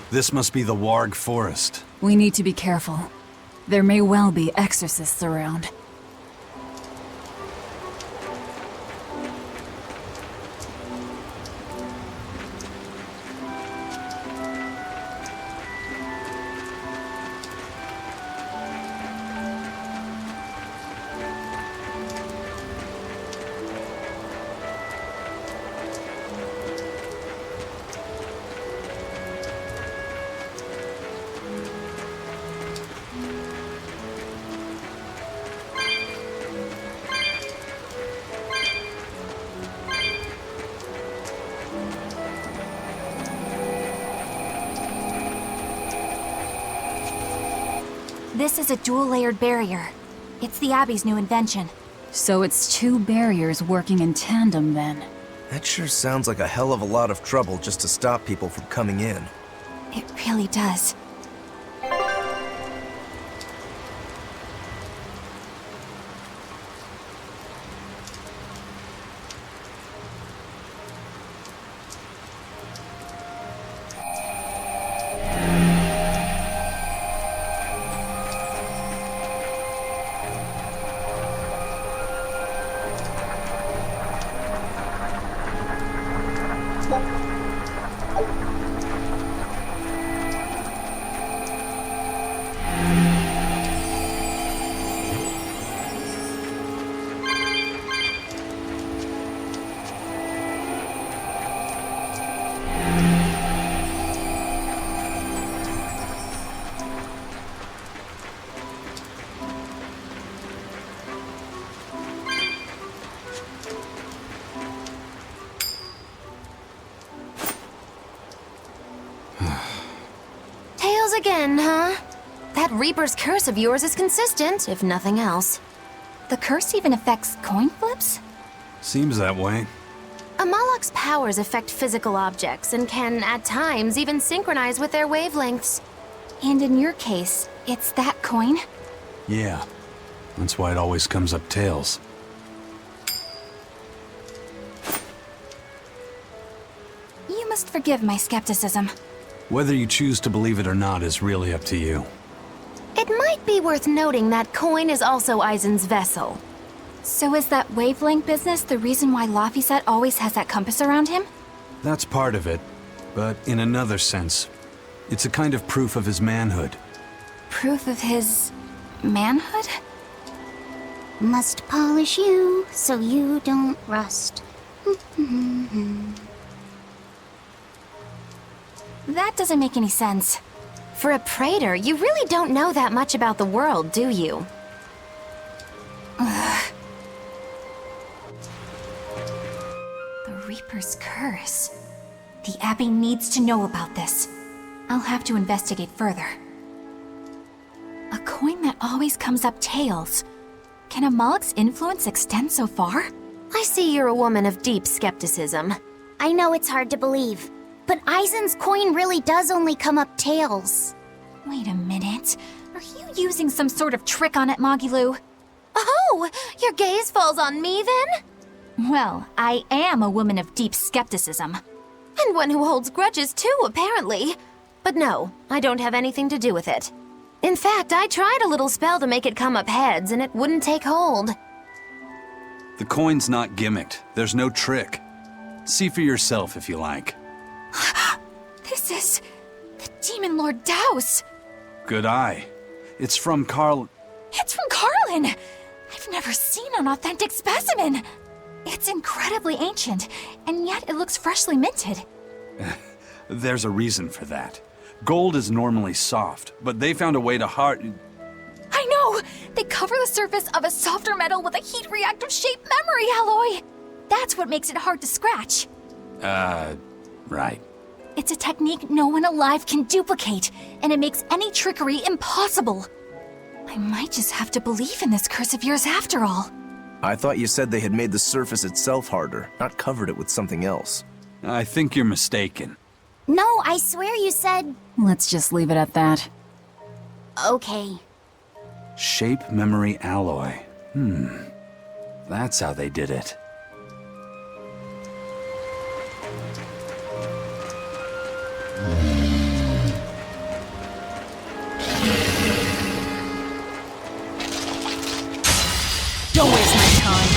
This must be the Warg Forest. We need to be careful. There may well be exorcists around. This is a dual-layered barrier. It's the Abbey's new invention. So it's two barriers working in tandem then. That sure sounds like a hell of a lot of trouble just to stop people from coming in. It really does. Again, huh? That Reaper's curse of yours is consistent, if nothing else. The curse even affects coin flips? Seems that way. Amalok's powers affect physical objects and can, at times, even synchronize with their wavelengths. And in your case, it's that coin? Yeah. That's why it always comes up tails. You must forgive my skepticism. Whether you choose to believe it or not is really up to you. It might be worth noting that coin is also Eisen's vessel. So is that wavelength business the reason why Laphicet always has that compass around him? That's part of it, but in another sense, it's a kind of proof of his manhood. Proof of his manhood? Must polish you so you don't rust. That doesn't make any sense. For a praetor, you really don't know that much about the world, do you? Ugh. The Reaper's curse. The Abbey needs to know about this. I'll have to investigate further. A coin that always comes up tails. Can Amalek's influence extend so far? I see you're a woman of deep skepticism. I know it's hard to believe, but Eisen's coin really does only come up tails. Wait a minute. Are you using some sort of trick on it, Magilu? Oh, your gaze falls on me then? Well, I am a woman of deep skepticism. And one who holds grudges too, apparently. But no, I don't have anything to do with it. In fact, I tried a little spell to make it come up heads, and it wouldn't take hold. The coin's not gimmicked. There's no trick. See for yourself if you like. This is the Demon Lord Daos. Good eye. It's from Carl... It's from Carlin! I've never seen an authentic specimen. It's incredibly ancient, and yet it looks freshly minted. There's a reason for that. Gold is normally soft, but they found a way to hard... I know! They cover the surface of a softer metal with a heat-reactive shape memory alloy! That's what makes it hard to scratch. Right. It's a technique no one alive can duplicate, and it makes any trickery impossible. I might just have to believe in this curse of yours after all. I thought you said they had made the surface itself harder, not covered it with something else. I think you're mistaken. No, I swear you said... Let's just leave it at that. Okay. Shape memory alloy. That's how they did it. Don't waste my time.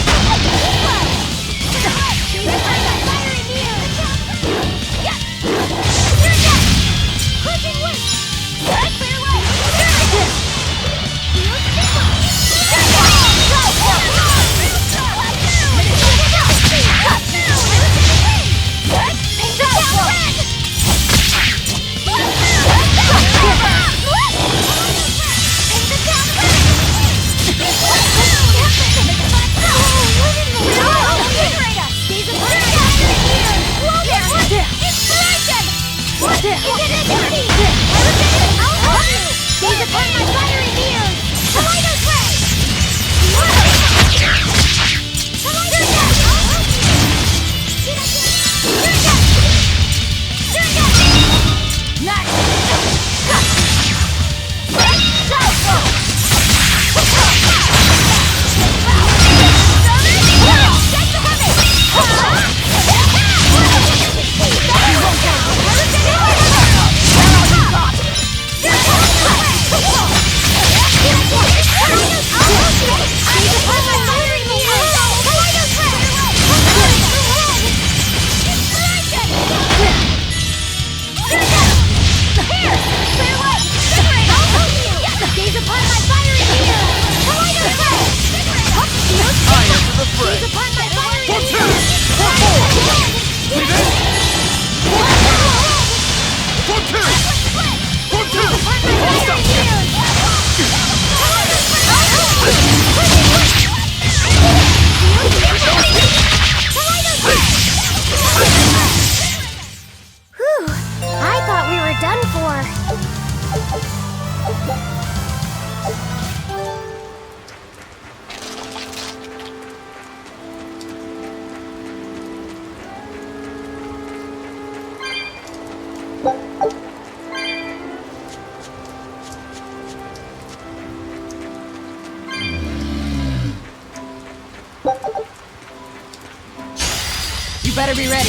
You better be ready.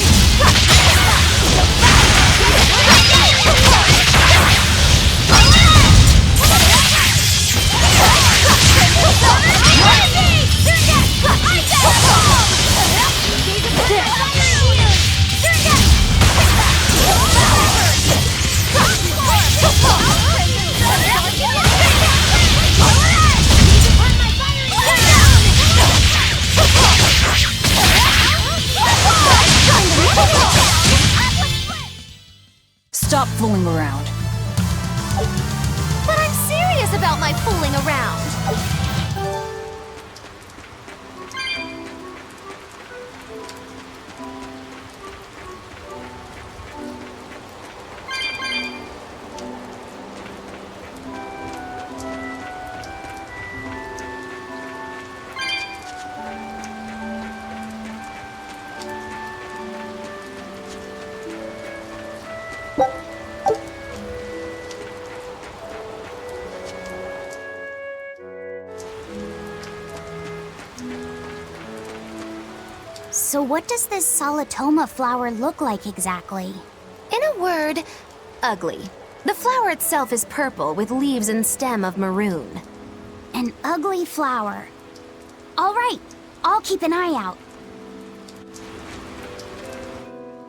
Stop fooling around. But I'm serious about my fooling around. So what does this Solitoma flower look like exactly? In a word, ugly. The flower itself is purple with leaves and stem of maroon. An ugly flower. All right, I'll keep an eye out.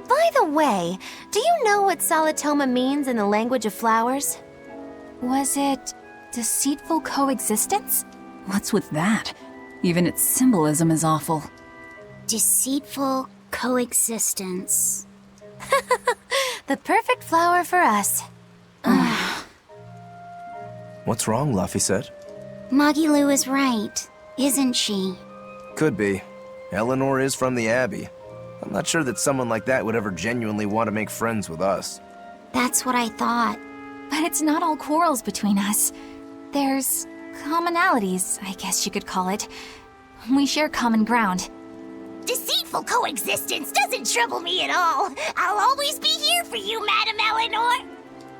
By the way, do you know what Solitoma means in the language of flowers? Was it deceitful coexistence? What's with that? Even its symbolism is awful. Deceitful coexistence. The perfect flower for us. What's wrong, Luffy said? Magilu is right, isn't she? Could be. Eleanor is from the Abbey. I'm not sure that someone like that would ever genuinely want to make friends with us. That's what I thought. But it's not all quarrels between us. There's commonalities, I guess you could call it. We share common ground. Deceitful coexistence doesn't trouble me at all. I'll always be here for you, Madam Eleanor.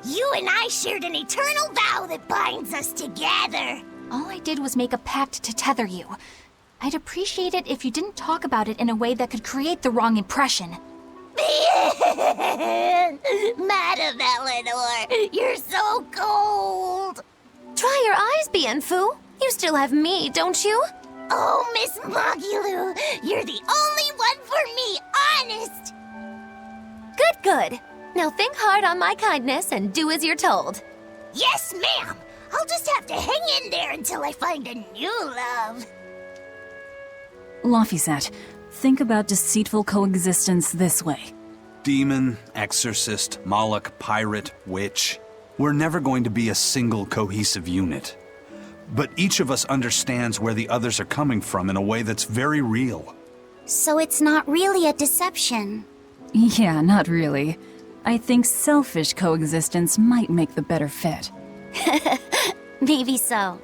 You and I shared an eternal vow that binds us together. All I did was make a pact to tether you. I'd appreciate it if you didn't talk about it in a way that could create the wrong impression. Madam Eleanor, you're so cold. Dry your eyes, Bienfu. You still have me, don't you? Oh, Miss Mogulu, you're the only one for me, honest! Good, good. Now think hard on my kindness and do as you're told. Yes, ma'am! I'll just have to hang in there until I find a new love. Laphicet, think about deceitful coexistence this way. Demon, exorcist, Moloch, pirate, witch. We're never going to be a single cohesive unit. But each of us understands where the others are coming from in a way that's very real. So it's not really a deception. Yeah, not really. I think selfish coexistence might make the better fit. Maybe so.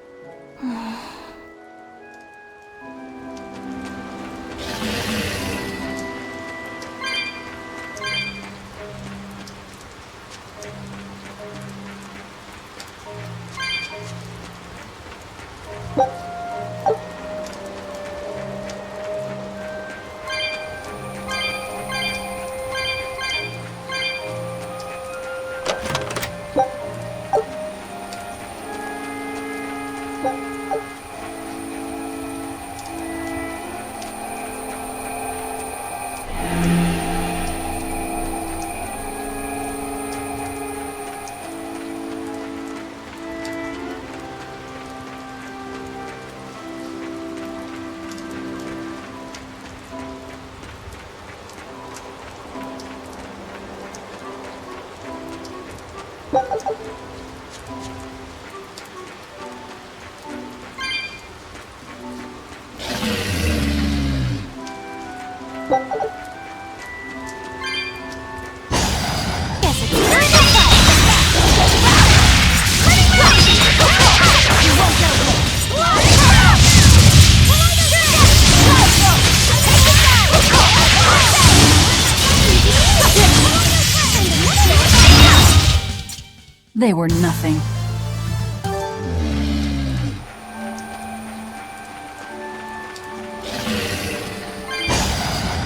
They were nothing.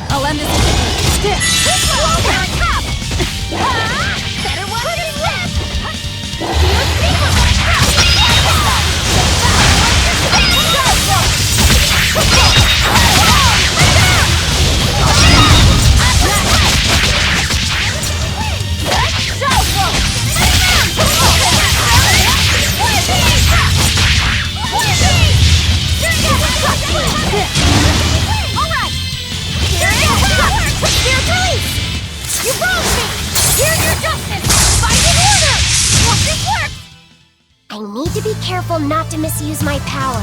I'll end this stiff. Better watch your step. I need to be careful not to misuse my power.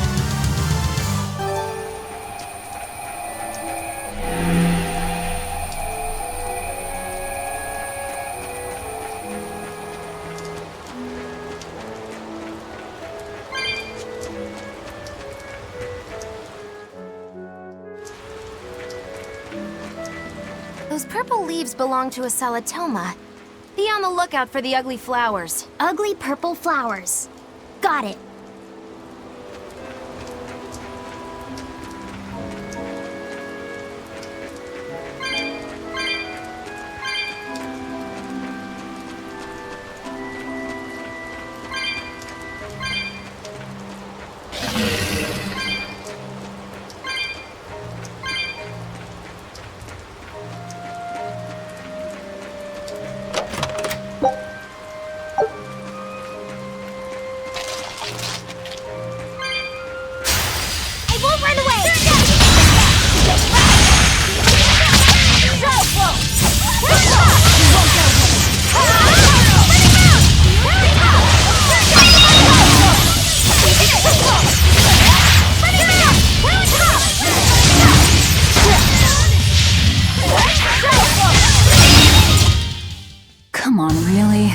Those purple leaves belong to a salatoma. Be on the lookout for the ugly flowers. Ugly purple flowers. Got it. Come on, really?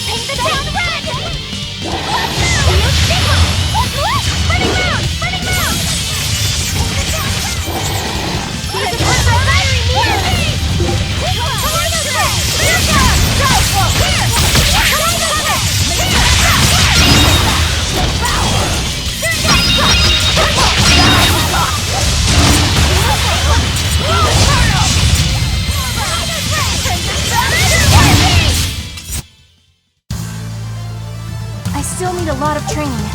Paint the town red! Burning moon! Burning moon! Here's a purple fiery meteor! Tornado ray! Mirka! Go! Here! Tornado ray! I still need a lot of training.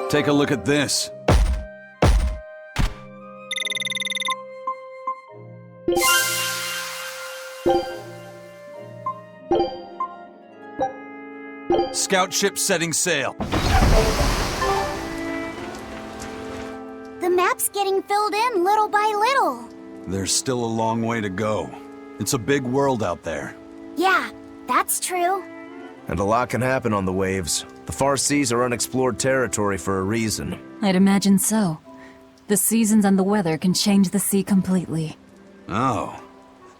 Take a look at this. Scout ship setting sail. The map's getting filled in little by little. There's still a long way to go. It's a big world out there. Yeah, that's true. And a lot can happen on the waves. The far seas are unexplored territory for a reason. I'd imagine so. The seasons and the weather can change the sea completely. Oh.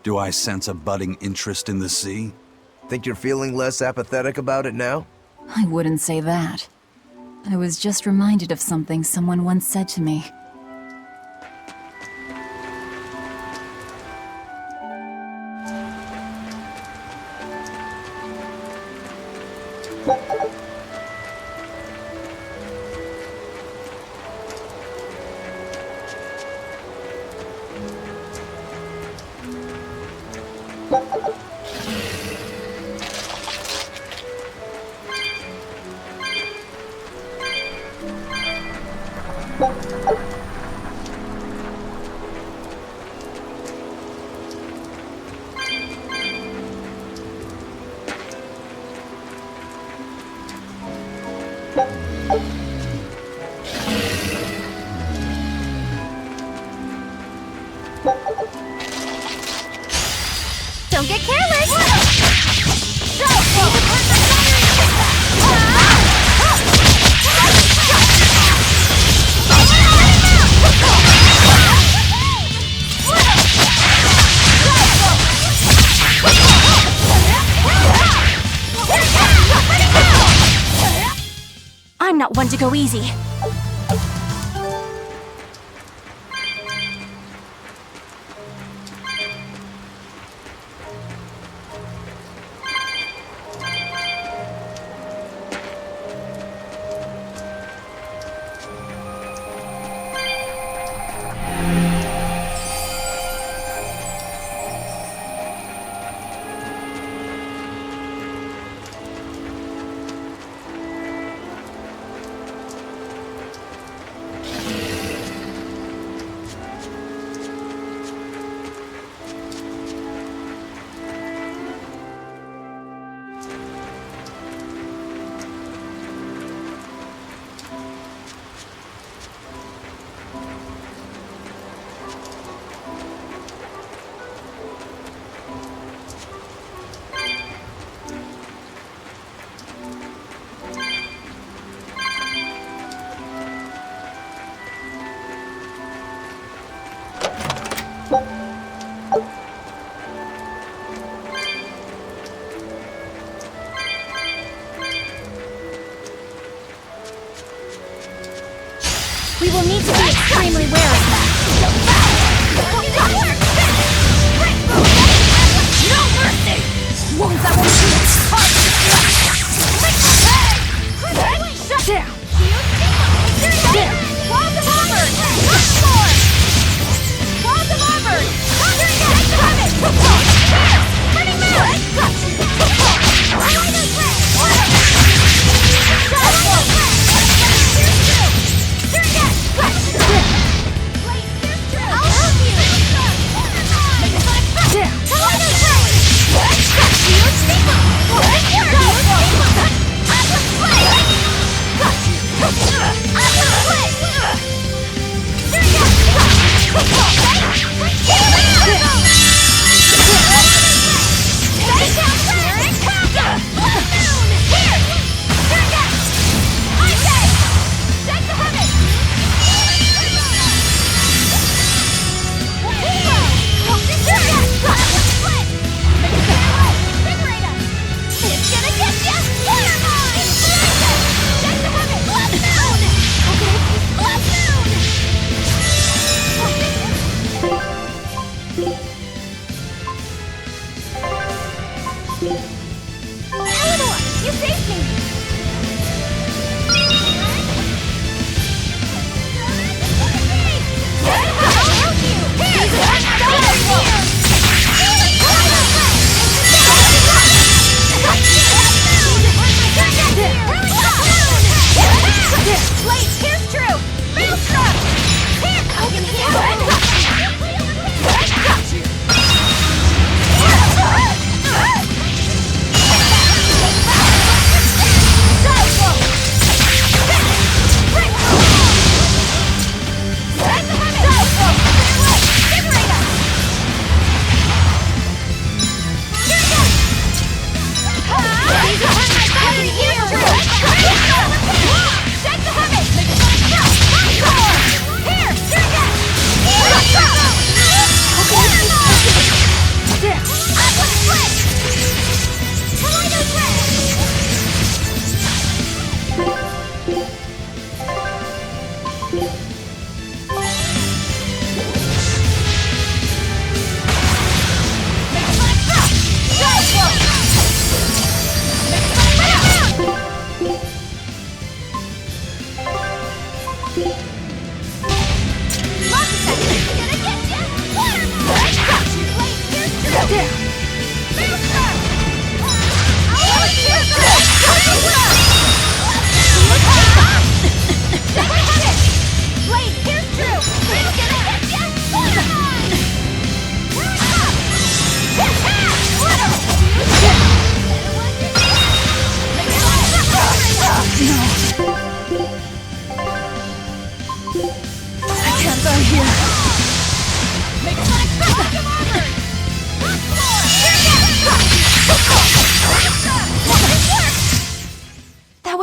Do I sense a budding interest in the sea? Think you're feeling less apathetic about it now? I wouldn't say that. I was just reminded of something someone once said to me. Don't get careless! I'm not one to go easy. We will need to be extremely wary of that. No mercy! Wounds that will shoot! Shut down! Walls of armor! Walls of armor!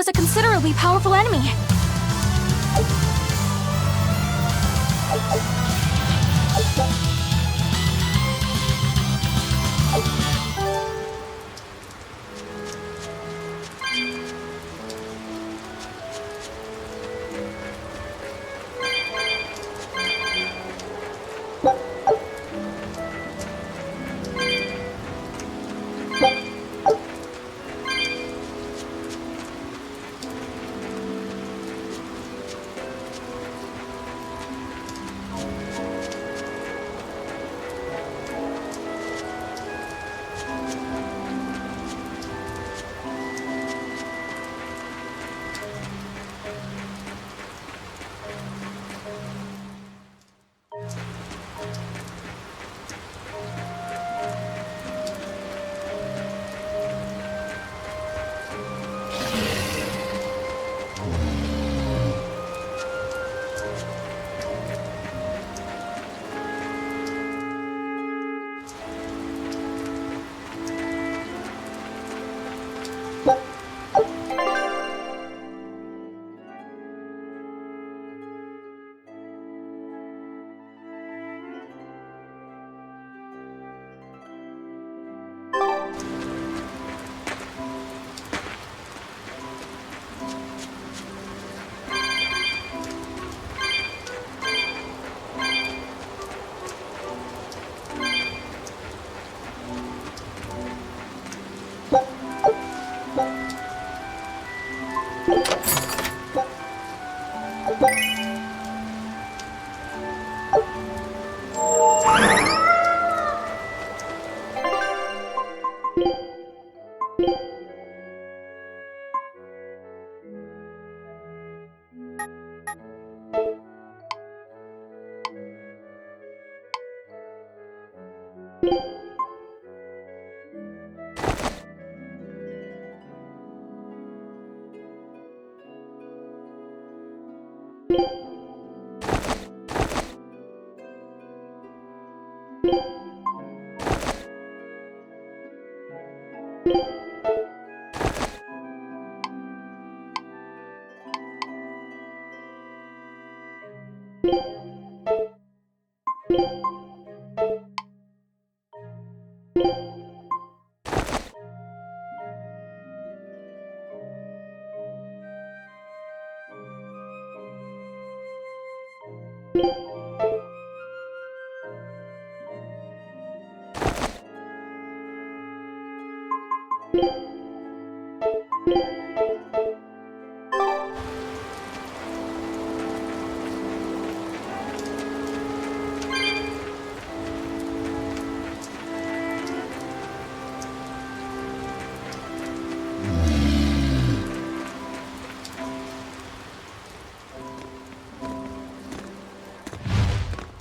was a considerably powerful enemy.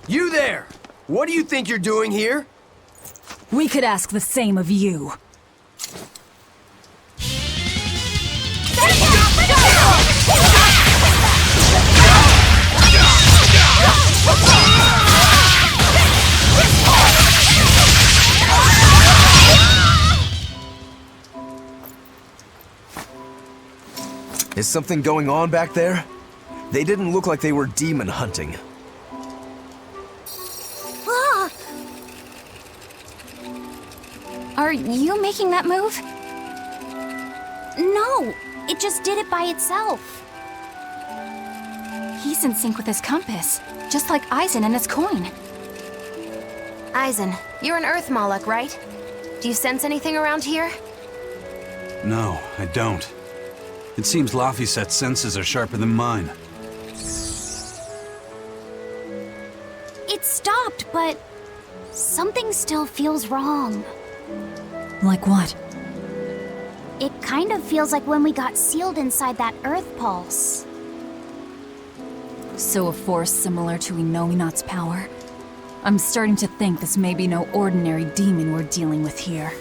You there! What do you think you're doing here? We could ask the same of you. Is something going on back there? They didn't look like they were demon hunting. Are you making that move? No, it just did it by itself. He's in sync with his compass, just like Eisen and his coin. Eisen, you're an Earth Moloch, right? Do you sense anything around here? No, I don't. It seems Laphicet's senses are sharper than mine. It stopped, but something still feels wrong. Like what? It kind of feels like when we got sealed inside that Earth Pulse. So a force similar to Inominat's power? I'm starting to think this may be no ordinary demon we're dealing with here.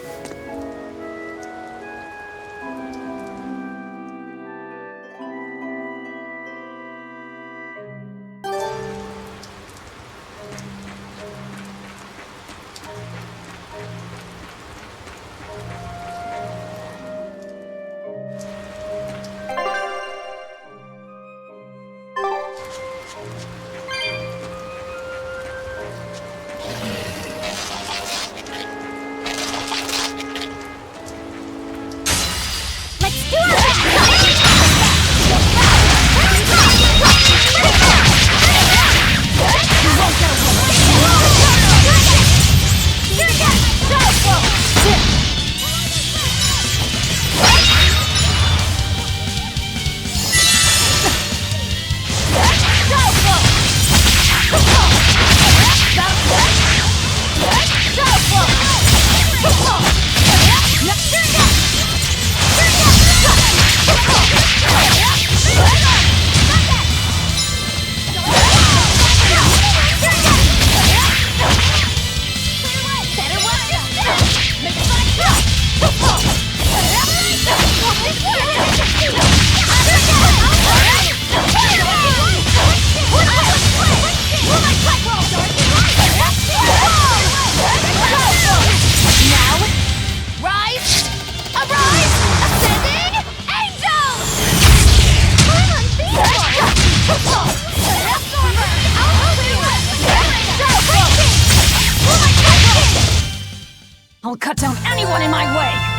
I'll cut down anyone in my way!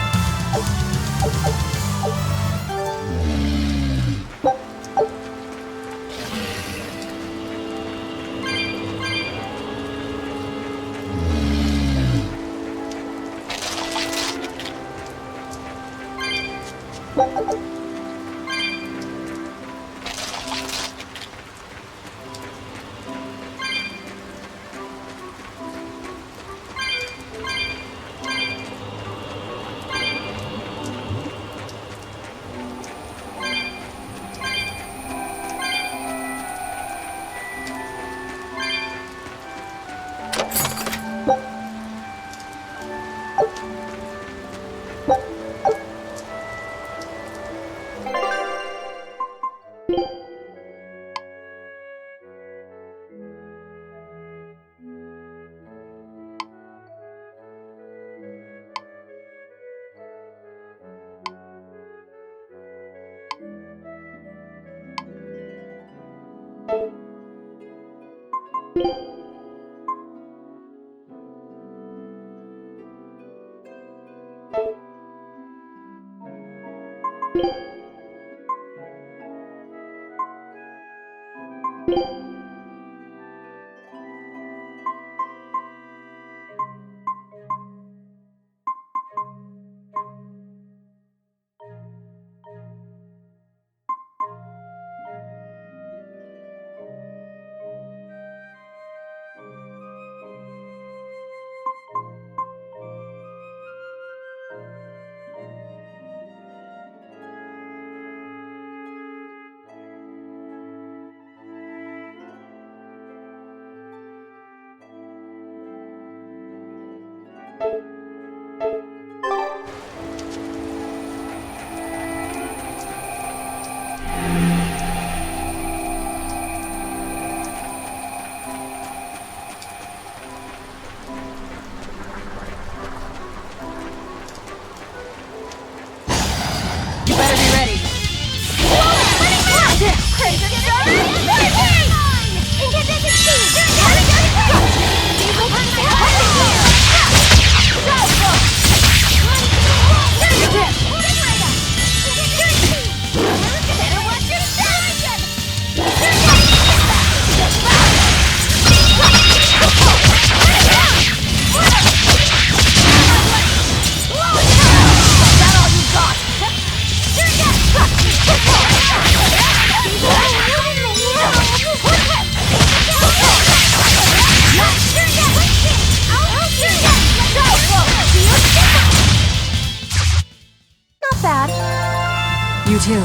You too.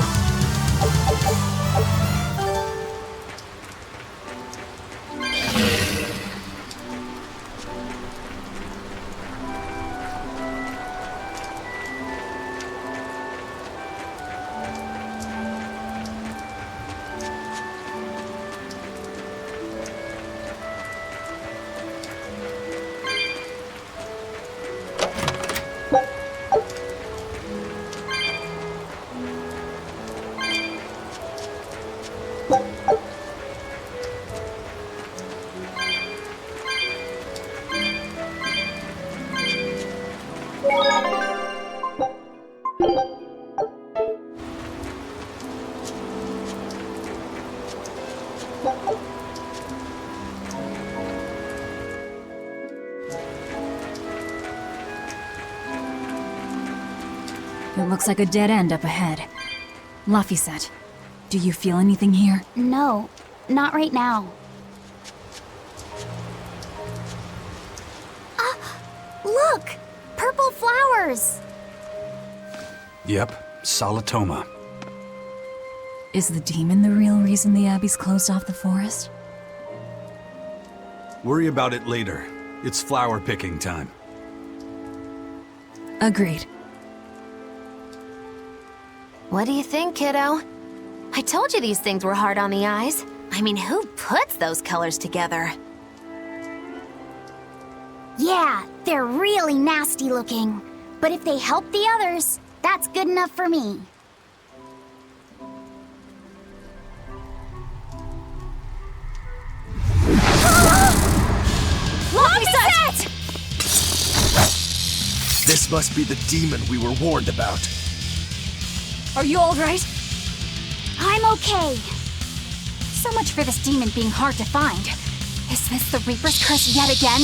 It looks like a dead end up ahead. Laphicet, do you feel anything here? No, not right now. Look! Purple flowers! Yep, Solitoma. Is the demon the real reason the Abbey's closed off the forest? Worry about it later. It's flower picking time. Agreed. What do you think, kiddo? I told you these things were hard on the eyes. I mean, who puts those colors together? Yeah, they're really nasty looking. But if they help the others, that's good enough for me. Laphicet! This must be the demon we were warned about. Are you alright? I'm okay. So much for this demon being hard to find. Is this the Reaper's curse yet again?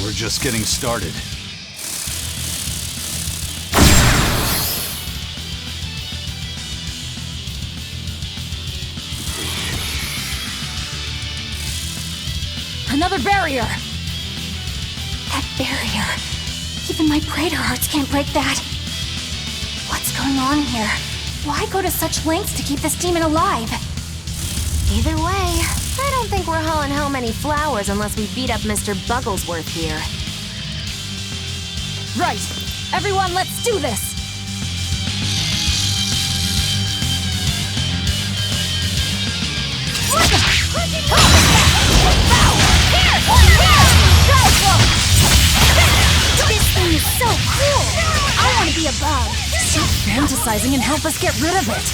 We're just getting started. Another barrier! That barrier. Even my Praetor hearts can't break that. What's going on here? Why go to such lengths to keep this demon alive? Either way, I don't think we're hauling home any flowers unless we beat up Mr. Bugglesworth here. Right! Everyone, let's do this! This thing is so cool! I want to be a bug! Stop fantasizing and help us get rid of it!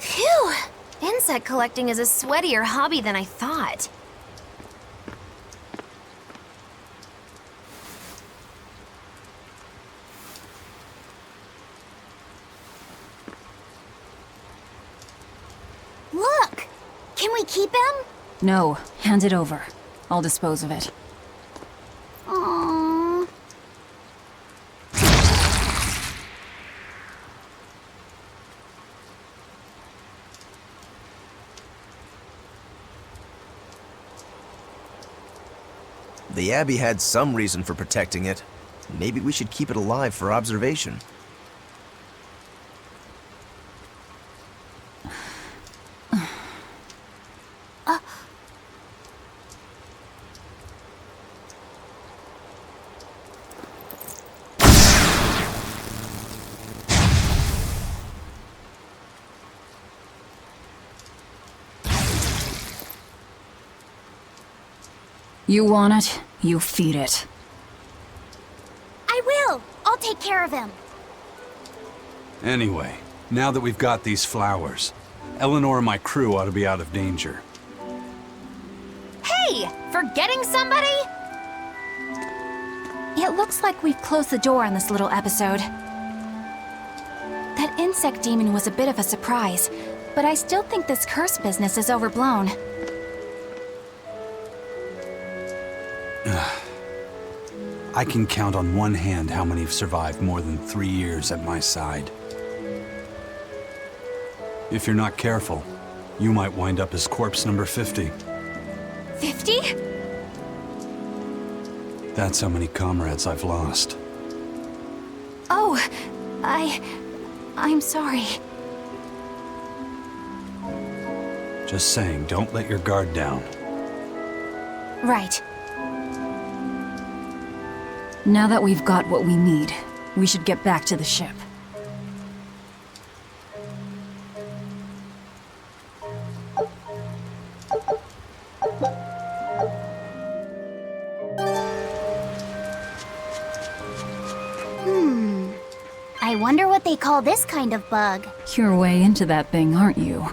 Phew! Insect collecting is a sweatier hobby than I thought. Look! Can we keep him? No, hand it over. I'll dispose of it. Aww. The Abbey had some reason for protecting it. Maybe we should keep it alive for observation. You want it, you feed it. I will! I'll take care of him. Anyway, now that we've got these flowers, Eleanor and my crew ought to be out of danger. Hey! Forgetting somebody? It looks like we've closed the door on this little episode. That insect demon was a bit of a surprise, but I still think this curse business is overblown. I can count on one hand how many have survived more than 3 years at my side. If you're not careful, you might wind up as corpse number 50. 50? That's how many comrades I've lost. Oh, I'm sorry. Just saying, don't let your guard down. Right. Now that we've got what we need, we should get back to the ship. I wonder what they call this kind of bug. You're way into that thing, aren't you?